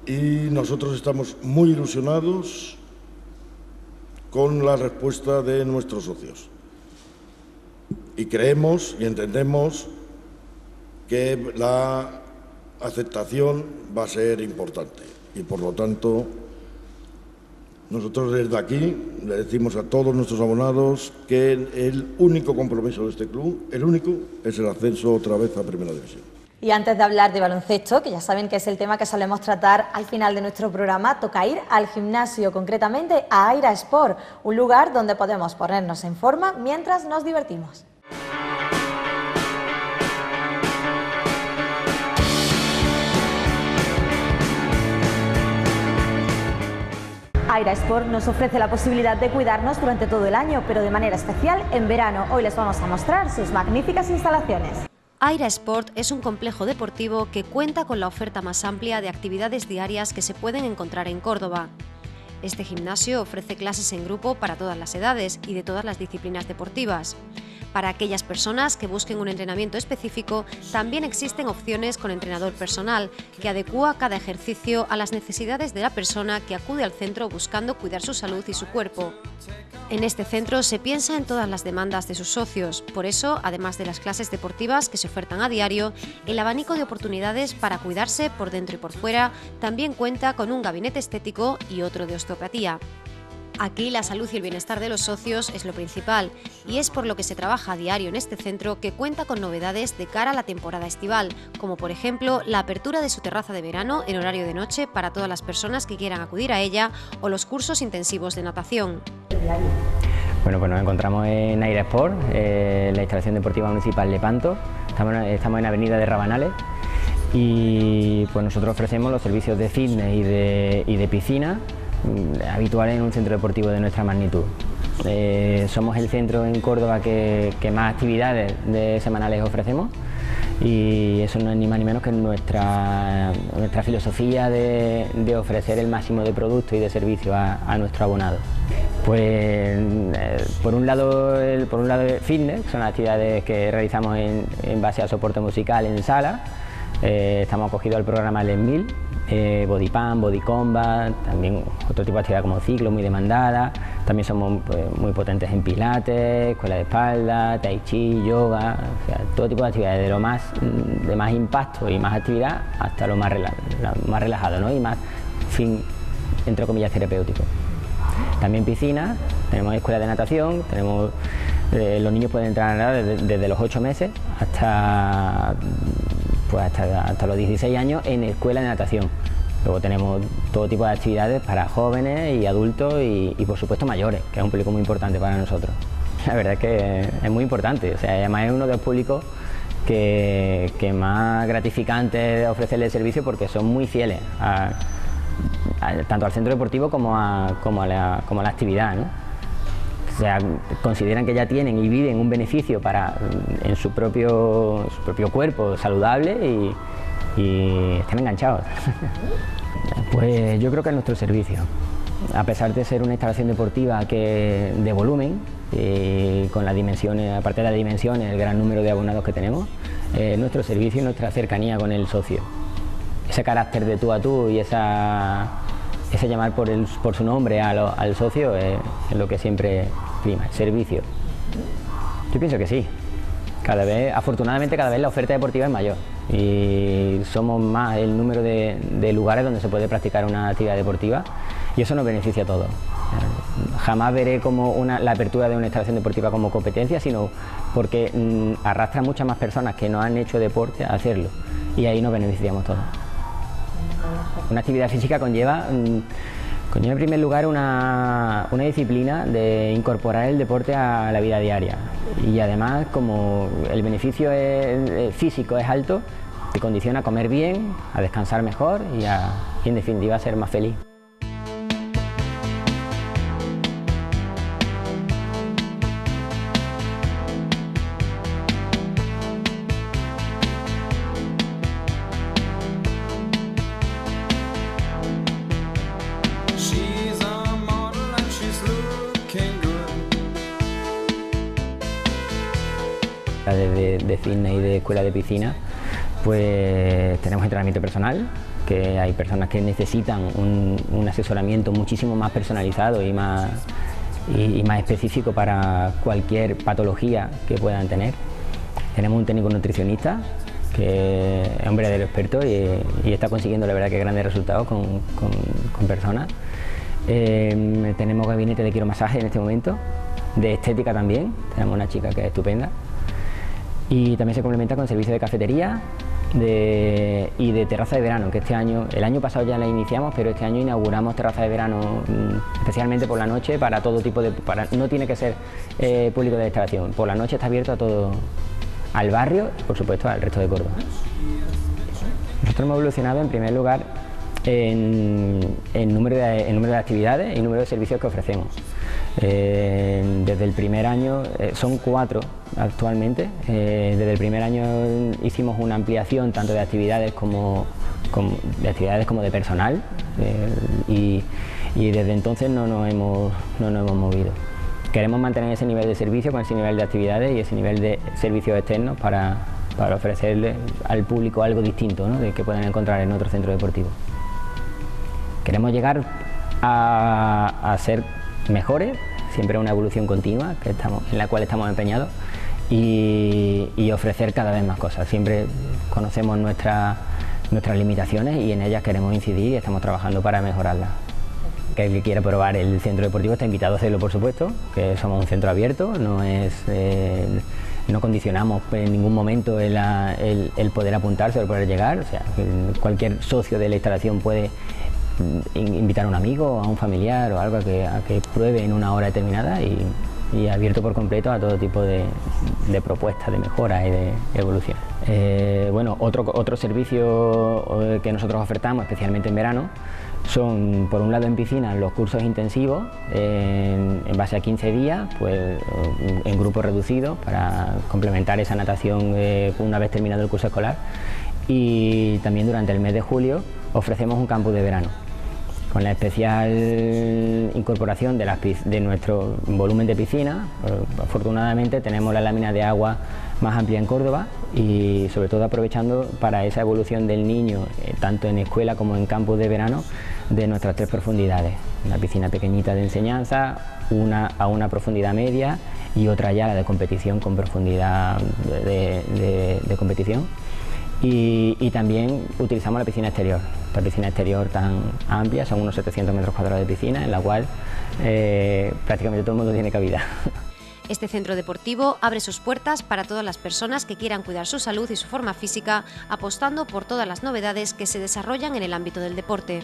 Y nosotros estamos muy ilusionados con la respuesta de nuestros socios. Y creemos y entendemos que la aceptación va a ser importante. Y por lo tanto, nosotros desde aquí le decimos a todos nuestros abonados que el único compromiso de este club, el único, es el ascenso otra vez a Primera División. Y antes de hablar de baloncesto, que ya saben que es el tema que solemos tratar al final de nuestro programa, toca ir al gimnasio, concretamente a Aira Sport, un lugar donde podemos ponernos en forma mientras nos divertimos. Aira Sport nos ofrece la posibilidad de cuidarnos durante todo el año, pero de manera especial en verano. Hoy les vamos a mostrar sus magníficas instalaciones. Aira Sport es un complejo deportivo que cuenta con la oferta más amplia de actividades diarias que se pueden encontrar en Córdoba. Este gimnasio ofrece clases en grupo para todas las edades y de todas las disciplinas deportivas. Para aquellas personas que busquen un entrenamiento específico, también existen opciones con entrenador personal, que adecúa cada ejercicio a las necesidades de la persona que acude al centro buscando cuidar su salud y su cuerpo. En este centro se piensa en todas las demandas de sus socios, por eso, además de las clases deportivas que se ofertan a diario, el abanico de oportunidades para cuidarse por dentro y por fuera también cuenta con un gabinete estético y otro de osteopatía. Aquí la salud y el bienestar de los socios es lo principal y es por lo que se trabaja a diario en este centro, que cuenta con novedades de cara a la temporada estival, como por ejemplo la apertura de su terraza de verano en horario de noche para todas las personas que quieran acudir a ella, o los cursos intensivos de natación. Bueno, pues nos encontramos en Aira Sport, la instalación deportiva municipal de Panto. Estamos en Avenida de Rabanales y pues nosotros ofrecemos los servicios de fitness y de piscina habituales en un centro deportivo de nuestra magnitud. Somos el centro en Córdoba que más actividades semanales ofrecemos, y eso no es ni más ni menos que nuestra filosofía de ofrecer el máximo de producto y de servicio a nuestro abonado. Pues por un lado fitness, que son las actividades que realizamos en base a soporte musical en sala. Estamos acogidos al programa Les 1000, Body Pump, Body Combat, también otro tipo de actividad como ciclo, muy demandada. También somos muy potentes en pilates, escuela de espalda, tai chi, yoga, o sea, todo tipo de actividades, de más impacto y más actividad hasta lo más relajado, ¿no? Y más fin, entre comillas, terapéutico. También piscina, tenemos escuela de natación, los niños pueden entrar a nadar desde los 8 meses hasta los 16 años en escuela de natación. Luego tenemos todo tipo de actividades para jóvenes y adultos y por supuesto mayores, que es un público muy importante para nosotros. La verdad es que es muy importante, o sea, además es uno de los públicos que más gratificante es ofrecerle servicio, porque son muy fieles tanto al centro deportivo como a la actividad, ¿no? sea, consideran que ya tienen y viven un beneficio en su propio cuerpo saludable y están enganchados. Pues yo creo que es nuestro servicio. A pesar de ser una instalación deportiva de volumen, con las dimensiones, aparte de las dimensiones, el gran número de abonados que tenemos, nuestro servicio y nuestra cercanía con el socio. Ese carácter de tú a tú y ese llamar por su nombre al socio es lo que siempre prima, el servicio. Yo pienso que sí. Afortunadamente cada vez la oferta deportiva es mayor y somos más el número de lugares donde se puede practicar una actividad deportiva y eso nos beneficia a todos. Jamás veré como la apertura de una instalación deportiva como competencia, sino porque arrastra a muchas más personas que no han hecho deporte a hacerlo y ahí nos beneficiamos todos. Una actividad física conlleva en primer lugar una disciplina de incorporar el deporte a la vida diaria y además como el beneficio físico es alto, te condiciona a comer bien, a descansar mejor y en definitiva a ser más feliz. De fitness y de escuela de piscina, pues tenemos entrenamiento personal, que hay personas que necesitan un asesoramiento muchísimo más personalizado y más específico para cualquier patología que puedan tener. Tenemos un técnico nutricionista que es un verdadero experto y está consiguiendo la verdad que grandes resultados con personas. Tenemos gabinete de quiromasaje en este momento, de estética también, tenemos una chica que es estupenda. Y también se complementa con servicio de cafetería y de terraza de verano, que el año pasado ya la iniciamos, pero este año inauguramos terraza de verano especialmente por la noche para todo tipo no tiene que ser público de instalación, por la noche está abierto a todo, al barrio y por supuesto al resto de Córdoba. Nosotros hemos evolucionado en primer lugar en número de actividades y número de servicios que ofrecemos. Desde el primer año, son 4 actualmente, desde el primer año hicimos una ampliación tanto de actividades como de personal y desde entonces no nos hemos movido. Queremos mantener ese nivel de servicio con ese nivel de actividades y ese nivel de servicios externos para ofrecerle al público algo distinto, ¿no?, de que puedan encontrar en otro centro deportivo. Queremos llegar a ser mejores, siempre una evolución continua en la cual estamos empeñados y ofrecer cada vez más cosas. Siempre conocemos nuestras limitaciones y en ellas queremos incidir y estamos trabajando para mejorarlas. Que el que quiera probar el centro deportivo está invitado a hacerlo, por supuesto, que somos un centro abierto, no condicionamos en ningún momento el poder apuntarse o el poder llegar, o sea, cualquier socio de la instalación puede invitar a un amigo, a un familiar o algo a que pruebe en una hora determinada y abierto por completo a todo tipo de propuestas, de mejora y de evolución. Bueno, otro servicio que nosotros ofertamos, especialmente en verano, son por un lado en piscina los cursos intensivos en base a 15 días, pues en grupos reducidos para complementar esa natación una vez terminado el curso escolar, y también durante el mes de julio ofrecemos un campus de verano con la especial incorporación de nuestro volumen de piscina. Afortunadamente tenemos la lámina de agua más amplia en Córdoba y sobre todo aprovechando para esa evolución del niño, tanto en escuela como en campus de verano, de nuestras 3 profundidades. Una piscina pequeñita de enseñanza, una a una profundidad media y otra ya la de competición con profundidad de competición. Y también utilizamos la piscina exterior, esta piscina exterior tan amplia, son unos 700 metros cuadrados de piscina, en la cual prácticamente todo el mundo tiene cabida. Este centro deportivo abre sus puertas para todas las personas que quieran cuidar su salud y su forma física, apostando por todas las novedades que se desarrollan en el ámbito del deporte.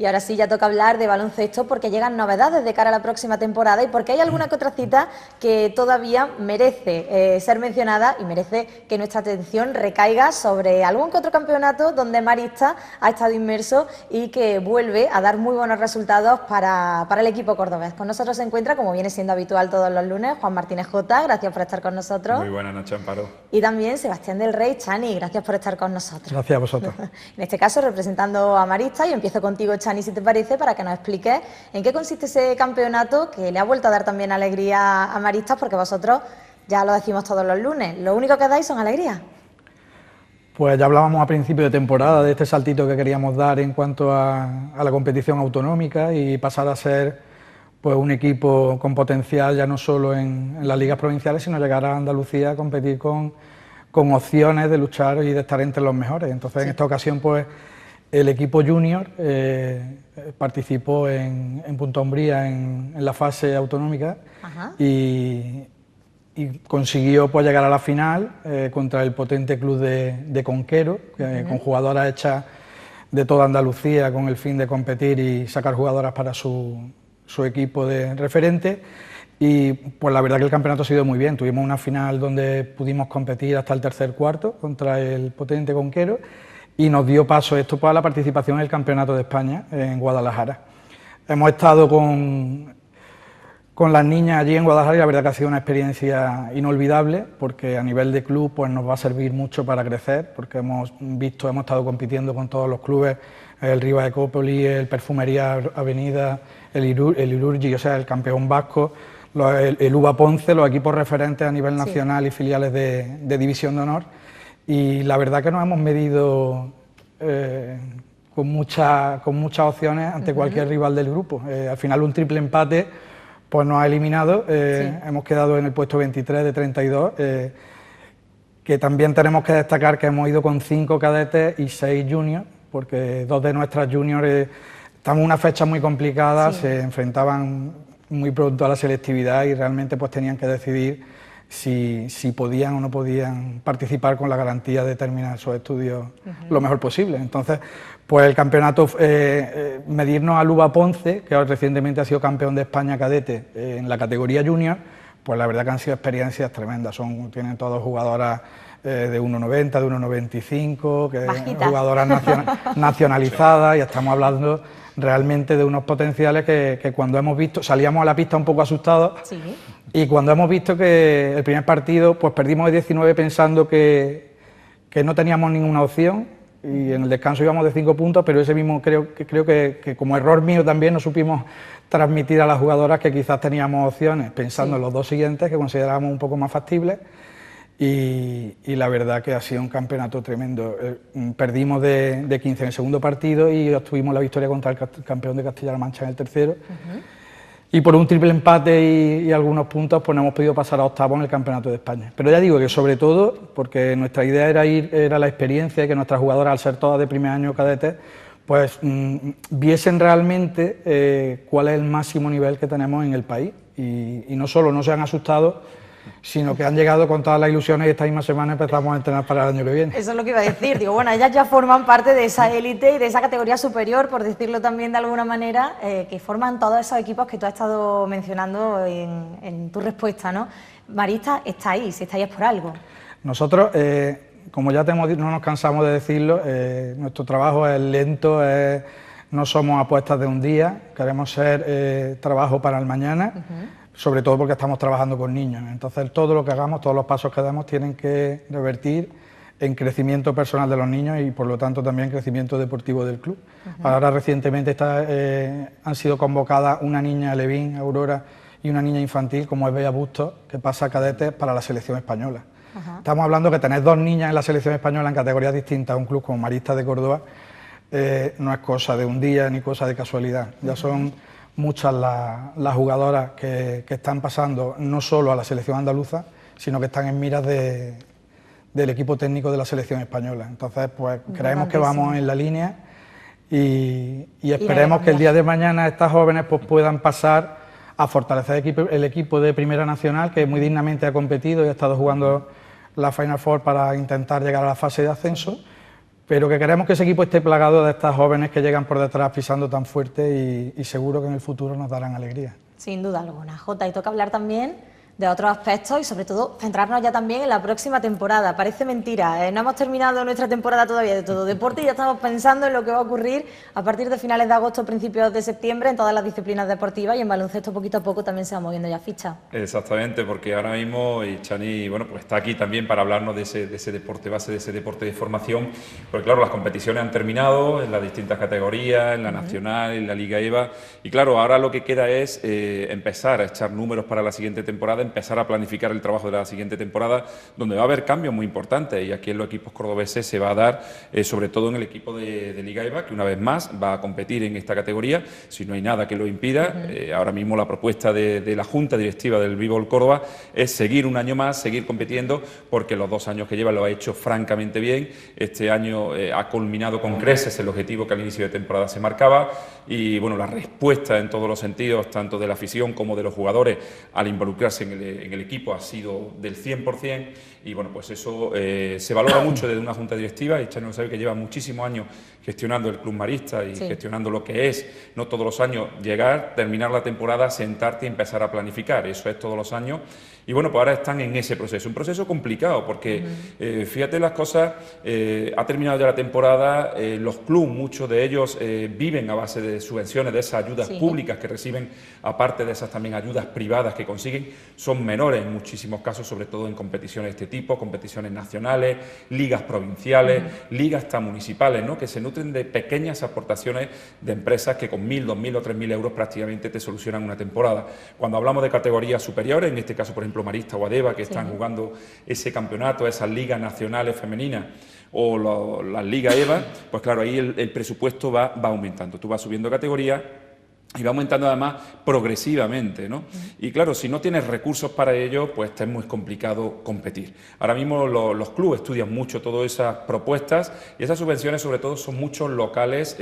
Y ahora sí ya toca hablar de baloncesto porque llegan novedades de cara a la próxima temporada y porque hay alguna que otra cita que todavía merece ser mencionada y merece que nuestra atención recaiga sobre algún que otro campeonato donde Maristas ha estado inmerso y que vuelve a dar muy buenos resultados para el equipo cordobés. Con nosotros se encuentra, como viene siendo habitual todos los lunes, Juan Martínez Jota, gracias por estar con nosotros. Muy buenas noches, Amparo. Y también Sebastián del Rey, Chani, gracias por estar con nosotros. Gracias a vosotros. En este caso representando a Maristas, yo empiezo contigo, Chani, si te parece, para que nos expliques en qué consiste ese campeonato que le ha vuelto a dar también alegría a Maristas, porque vosotros ya lo decimos todos los lunes, lo único que dais son alegrías. Pues ya hablábamos a principio de temporada de este saltito que queríamos dar en cuanto a la competición autonómica y pasar a ser pues un equipo con potencial ya no solo en las ligas provinciales, sino llegar a Andalucía a competir con opciones de luchar y de estar entre los mejores. Entonces, en esta ocasión, pues el equipo junior participó en Punta Umbría en la fase autonómica y consiguió pues llegar a la final contra el potente club de Conquero, con jugadoras hechas de toda Andalucía con el fin de competir y sacar jugadoras para su equipo de referente. Y pues la verdad que el campeonato ha sido muy bien. Tuvimos una final donde pudimos competir hasta el tercer cuarto contra el potente Conquero y nos dio paso esto para la participación en el Campeonato de España en Guadalajara. Hemos estado con las niñas allí en Guadalajara y la verdad que ha sido una experiencia inolvidable porque a nivel de club pues nos va a servir mucho para crecer porque hemos estado compitiendo con todos los clubes, el Rivas Ecópolis, el Perfumería Avenida, el Irurgi, o sea, el campeón vasco, el UBA Ponce, los equipos referentes a nivel nacional y filiales de División de Honor. Y la verdad que nos hemos medido con muchas opciones ante cualquier rival del grupo. Al final un triple empate pues nos ha eliminado, hemos quedado en el puesto 23 de 32, que también tenemos que destacar que hemos ido con 5 cadetes y 6 juniors, porque 2 de nuestras juniors estamos en una fecha muy complicada, se enfrentaban muy pronto a la selectividad y realmente pues tenían que decidir si podían o no podían participar con la garantía de terminar sus estudios lo mejor posible. Entonces, pues el campeonato, medirnos al UBA Ponce, que recientemente ha sido campeón de España cadete en la categoría junior, pues la verdad que han sido experiencias tremendas. Tienen todas jugadoras de 1,90, de 1,95, jugadoras nacionalizadas, y estamos hablando realmente de unos potenciales que cuando hemos visto, salíamos a la pista un poco asustados, y cuando hemos visto que el primer partido pues perdimos de 19 pensando que no teníamos ninguna opción, y en el descanso íbamos de 5 puntos, pero ese mismo creo que como error mío también no supimos transmitir a las jugadoras que quizás teníamos opciones, pensando en los 2 siguientes que considerábamos un poco más factibles. Y la verdad que ha sido un campeonato tremendo. Perdimos de 15 en el segundo partido y obtuvimos la victoria contra el campeón de Castilla-La Mancha en el tercero. Y por un triple empate y algunos puntos pues no hemos podido pasar a octavos en el Campeonato de España. Pero ya digo que sobre todo, porque nuestra idea era la experiencia y que nuestras jugadoras, al ser todas de primer año cadetes, pues viesen realmente cuál es el máximo nivel que tenemos en el país. Y no solo no se han asustado, sino que han llegado con todas las ilusiones y esta misma semana empezamos a entrenar para el año que viene. Eso es lo que iba a decir, digo, bueno, ellas ya forman parte de esa élite y de esa categoría superior, por decirlo también de alguna manera, que forman todos esos equipos que tú has estado mencionando en tu respuesta, ¿no? Maristas está ahí, si está ahí es por algo. Nosotros, como ya no nos cansamos de decirlo, nuestro trabajo es lento, no somos apuestas de un día, queremos ser trabajo para el mañana, sobre todo porque estamos trabajando con niños. Entonces todo lo que hagamos, todos los pasos que damos tienen que revertir en crecimiento personal de los niños y por lo tanto también crecimiento deportivo del club. Ahora recientemente han sido convocadas una niña Levín, Aurora, y una niña infantil como es Bea Bustos, que pasa a cadetes para la selección española. Estamos hablando que tener 2 niñas en la selección española en categorías distintas a un club como Maristas de Córdoba no es cosa de un día ni cosa de casualidad. Ya son muchas las jugadoras que están pasando no solo a la selección andaluza, sino que están en miras del equipo técnico de la selección española. Entonces, pues creemos que vamos en la línea y esperemos que el día de mañana estas jóvenes pues puedan pasar a fortalecer el equipo de Primera Nacional, que muy dignamente ha competido y ha estado jugando la Final Four para intentar llegar a la fase de ascenso, pero que queremos que ese equipo esté plagado de estas jóvenes que llegan por detrás pisando tan fuerte y seguro que en el futuro nos darán alegría. Sin duda alguna. Jota, y toca hablar también de otros aspectos y sobre todo centrarnos ya también en la próxima temporada. Parece mentira, no hemos terminado nuestra temporada todavía de todo deporte y ya estamos pensando en lo que va a ocurrir a partir de finales de agosto, principios de septiembre en todas las disciplinas deportivas, y en baloncesto poquito a poco también se va moviendo ya ficha. Exactamente, porque ahora mismo Chani, bueno, pues está aquí también para hablarnos de ese deporte base, de ese deporte de formación, porque claro, las competiciones han terminado en las distintas categorías, en la nacional, en la Liga EVA, y claro, ahora lo que queda es empezar a echar números para la siguiente temporada, empezar a planificar el trabajo de la siguiente temporada, donde va a haber cambios muy importantes, y aquí en los equipos cordobeses se va a dar, sobre todo en el equipo de Liga EVA, que una vez más va a competir en esta categoría, si no hay nada que lo impida. Ahora mismo la propuesta de la Junta Directiva del B-Ball Córdoba es seguir un año más, seguir compitiendo, porque los 2 años que lleva lo ha hecho francamente bien. Este año ha culminado con creces el objetivo que al inicio de temporada se marcaba, y bueno, la respuesta en todos los sentidos, tanto de la afición como de los jugadores, al involucrarse en el equipo ha sido del 100%, y bueno, pues eso se valora mucho desde una junta directiva, y Chani lo sabe, que lleva muchísimos años gestionando el club marista y gestionando lo que es, no todos los años, llegar, terminar la temporada, sentarte y empezar a planificar, eso es todos los años. Y bueno, pues ahora están en ese proceso, un proceso complicado, porque fíjate las cosas, ha terminado ya la temporada, los clubes, muchos de ellos viven a base de subvenciones, de esas ayudas públicas que reciben, aparte de esas también ayudas privadas que consiguen, son menores en muchísimos casos, sobre todo en competiciones de este tipo, competiciones nacionales, ligas provinciales, ligas hasta municipales, ¿no?, que se nutren de pequeñas aportaciones de empresas que con 1.000, 2.000 o 3.000 euros prácticamente te solucionan una temporada. Cuando hablamos de categorías superiores, en este caso, por ejemplo, Marista o Adeva, que están jugando ese campeonato, esas ligas nacionales femeninas o las ligas EVA, pues claro, ahí el presupuesto va aumentando. Tú vas subiendo categoría y va aumentando además progresivamente, ¿no? Y claro, si no tienes recursos para ello, pues te es muy complicado competir. Ahora mismo los clubes estudian mucho todas esas propuestas, y esas subvenciones sobre todo son muchos locales,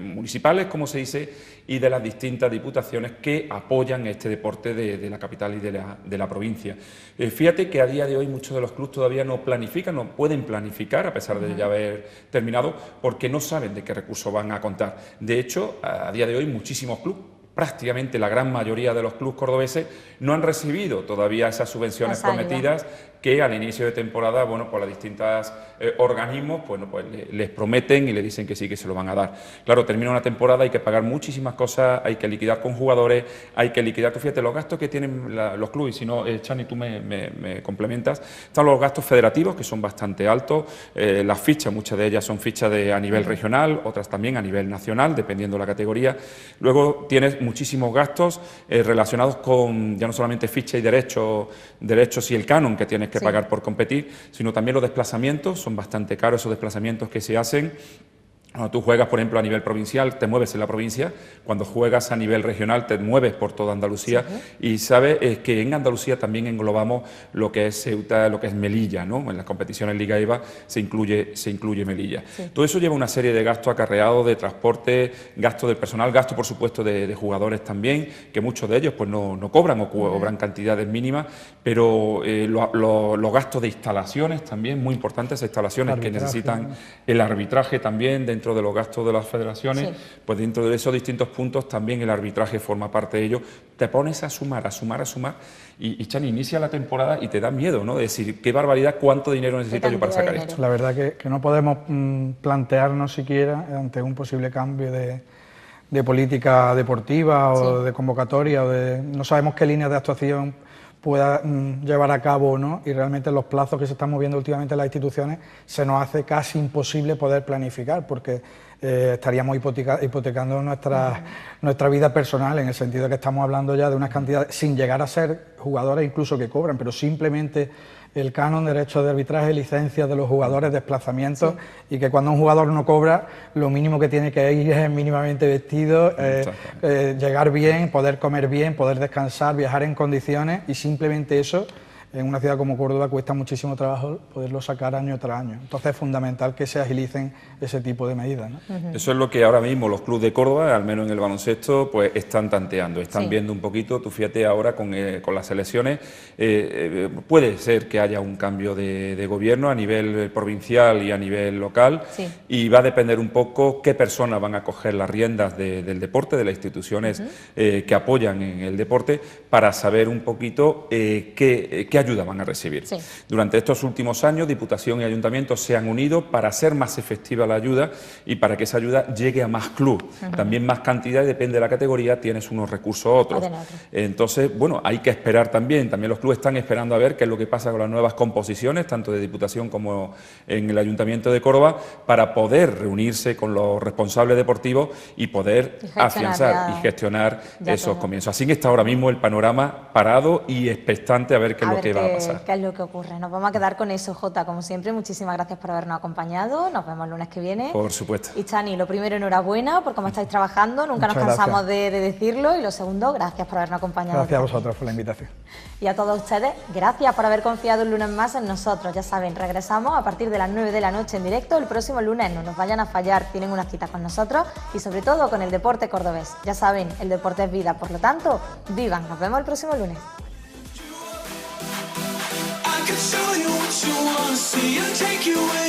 municipales, como se dice, y de las distintas diputaciones que apoyan este deporte de la capital y de la provincia. Fíjate que a día de hoy muchos de los clubes todavía no planifican, no pueden planificar, a pesar de ya haber terminado, porque no saben de qué recursos van a contar. De hecho, a día de hoy muchísimos clubes, prácticamente la gran mayoría de los clubes cordobeses, no han recibido todavía esas subvenciones prometidas que al inicio de temporada, bueno, por los distintos organismos, bueno, pues les prometen y le dicen que sí, que se lo van a dar. Claro, termina una temporada, hay que pagar muchísimas cosas, hay que liquidar con jugadores, hay que liquidar, tú fíjate, los gastos que tienen los clubes, si no, Chani, tú me complementas, están los gastos federativos, que son bastante altos, las fichas, muchas de ellas son fichas a nivel regional, otras también a nivel nacional, dependiendo de la categoría. Luego tienes muchísimos gastos relacionados con ya no solamente ficha y derechos y el canon que tienes que pagar por competir, sino también los desplazamientos. Son bastante caros esos desplazamientos que se hacen. Cuando tú juegas, por ejemplo, a nivel provincial, te mueves en la provincia. Cuando juegas a nivel regional, te mueves por toda Andalucía. Y sabes que en Andalucía también englobamos lo que es Ceuta, lo que es Melilla, ¿no? En las competiciones Liga EVA se incluye Melilla. Todo eso lleva una serie de gastos acarreados, de transporte, gasto del personal, gasto, por supuesto, de jugadores también, que muchos de ellos pues no cobran o cobran cantidades mínimas, pero los gastos de instalaciones también, muy importantes, instalaciones que necesitan el arbitraje también, dentro de los gastos de las federaciones, pues dentro de esos distintos puntos también el arbitraje forma parte de ello. Te pones a sumar y Chani, inicia la temporada y te da miedo, ¿no? De decir, qué barbaridad, cuánto dinero necesito yo para sacar esto. La verdad que no podemos plantearnos siquiera ante un posible cambio de política deportiva o de convocatoria, no sabemos qué líneas de actuación pueda llevar a cabo o no, y realmente los plazos que se están moviendo últimamente en las instituciones se nos hace casi imposible poder planificar, porque estaríamos hipotecando nuestra vida personal, en el sentido de que estamos hablando ya de unas cantidades, sin llegar a ser jugadores incluso que cobran, pero simplemente el canon, derechos de arbitraje, licencias de los jugadores, desplazamientos, y que cuando un jugador no cobra, lo mínimo que tiene que ir es mínimamente vestido, llegar bien, poder comer bien, poder descansar, viajar en condiciones, y simplemente eso en una ciudad como Córdoba cuesta muchísimo trabajo poderlo sacar año tras año. Entonces es fundamental que se agilicen ese tipo de medidas, ¿no? Eso es lo que ahora mismo los clubes de Córdoba, al menos en el baloncesto, pues están tanteando, están viendo un poquito. Tú fíjate ahora con las selecciones, puede ser que haya un cambio de gobierno a nivel provincial y a nivel local, y va a depender un poco qué personas van a coger las riendas del deporte, de las instituciones que apoyan en el deporte, para saber un poquito qué ayuda van a recibir. Durante estos últimos años, Diputación y Ayuntamiento se han unido para hacer más efectiva la ayuda y para que esa ayuda llegue a más clubes, también más cantidad, y depende de la categoría, tienes unos recursos u otros. Entonces, bueno, hay que esperar también los clubes están esperando a ver qué es lo que pasa con las nuevas composiciones, tanto de Diputación como en el Ayuntamiento de Córdoba, para poder reunirse con los responsables deportivos y poder afianzar y gestionar esos comienzos. Así que está ahora mismo el panorama parado y expectante a ver qué es lo que va a pasar. ¿Qué es lo que ocurre? Nos vamos a quedar con eso, Jota, como siempre. Muchísimas gracias por habernos acompañado. Nos vemos el lunes que viene. Por supuesto. Y Chani, lo primero, enhorabuena por cómo estáis trabajando. Nunca nos cansamos de decirlo. Y lo segundo, gracias por habernos acompañado. Gracias a vosotros por la invitación. Y a todos ustedes, gracias por haber confiado un lunes más en nosotros. Ya saben, regresamos a partir de las 9 de la noche en directo el próximo lunes. No nos vayan a fallar, tienen una cita con nosotros y sobre todo con el deporte cordobés. Ya saben, el deporte es vida, por lo tanto, vivan. Nos vemos el próximo lunes. I can show you what you want to see and take you away.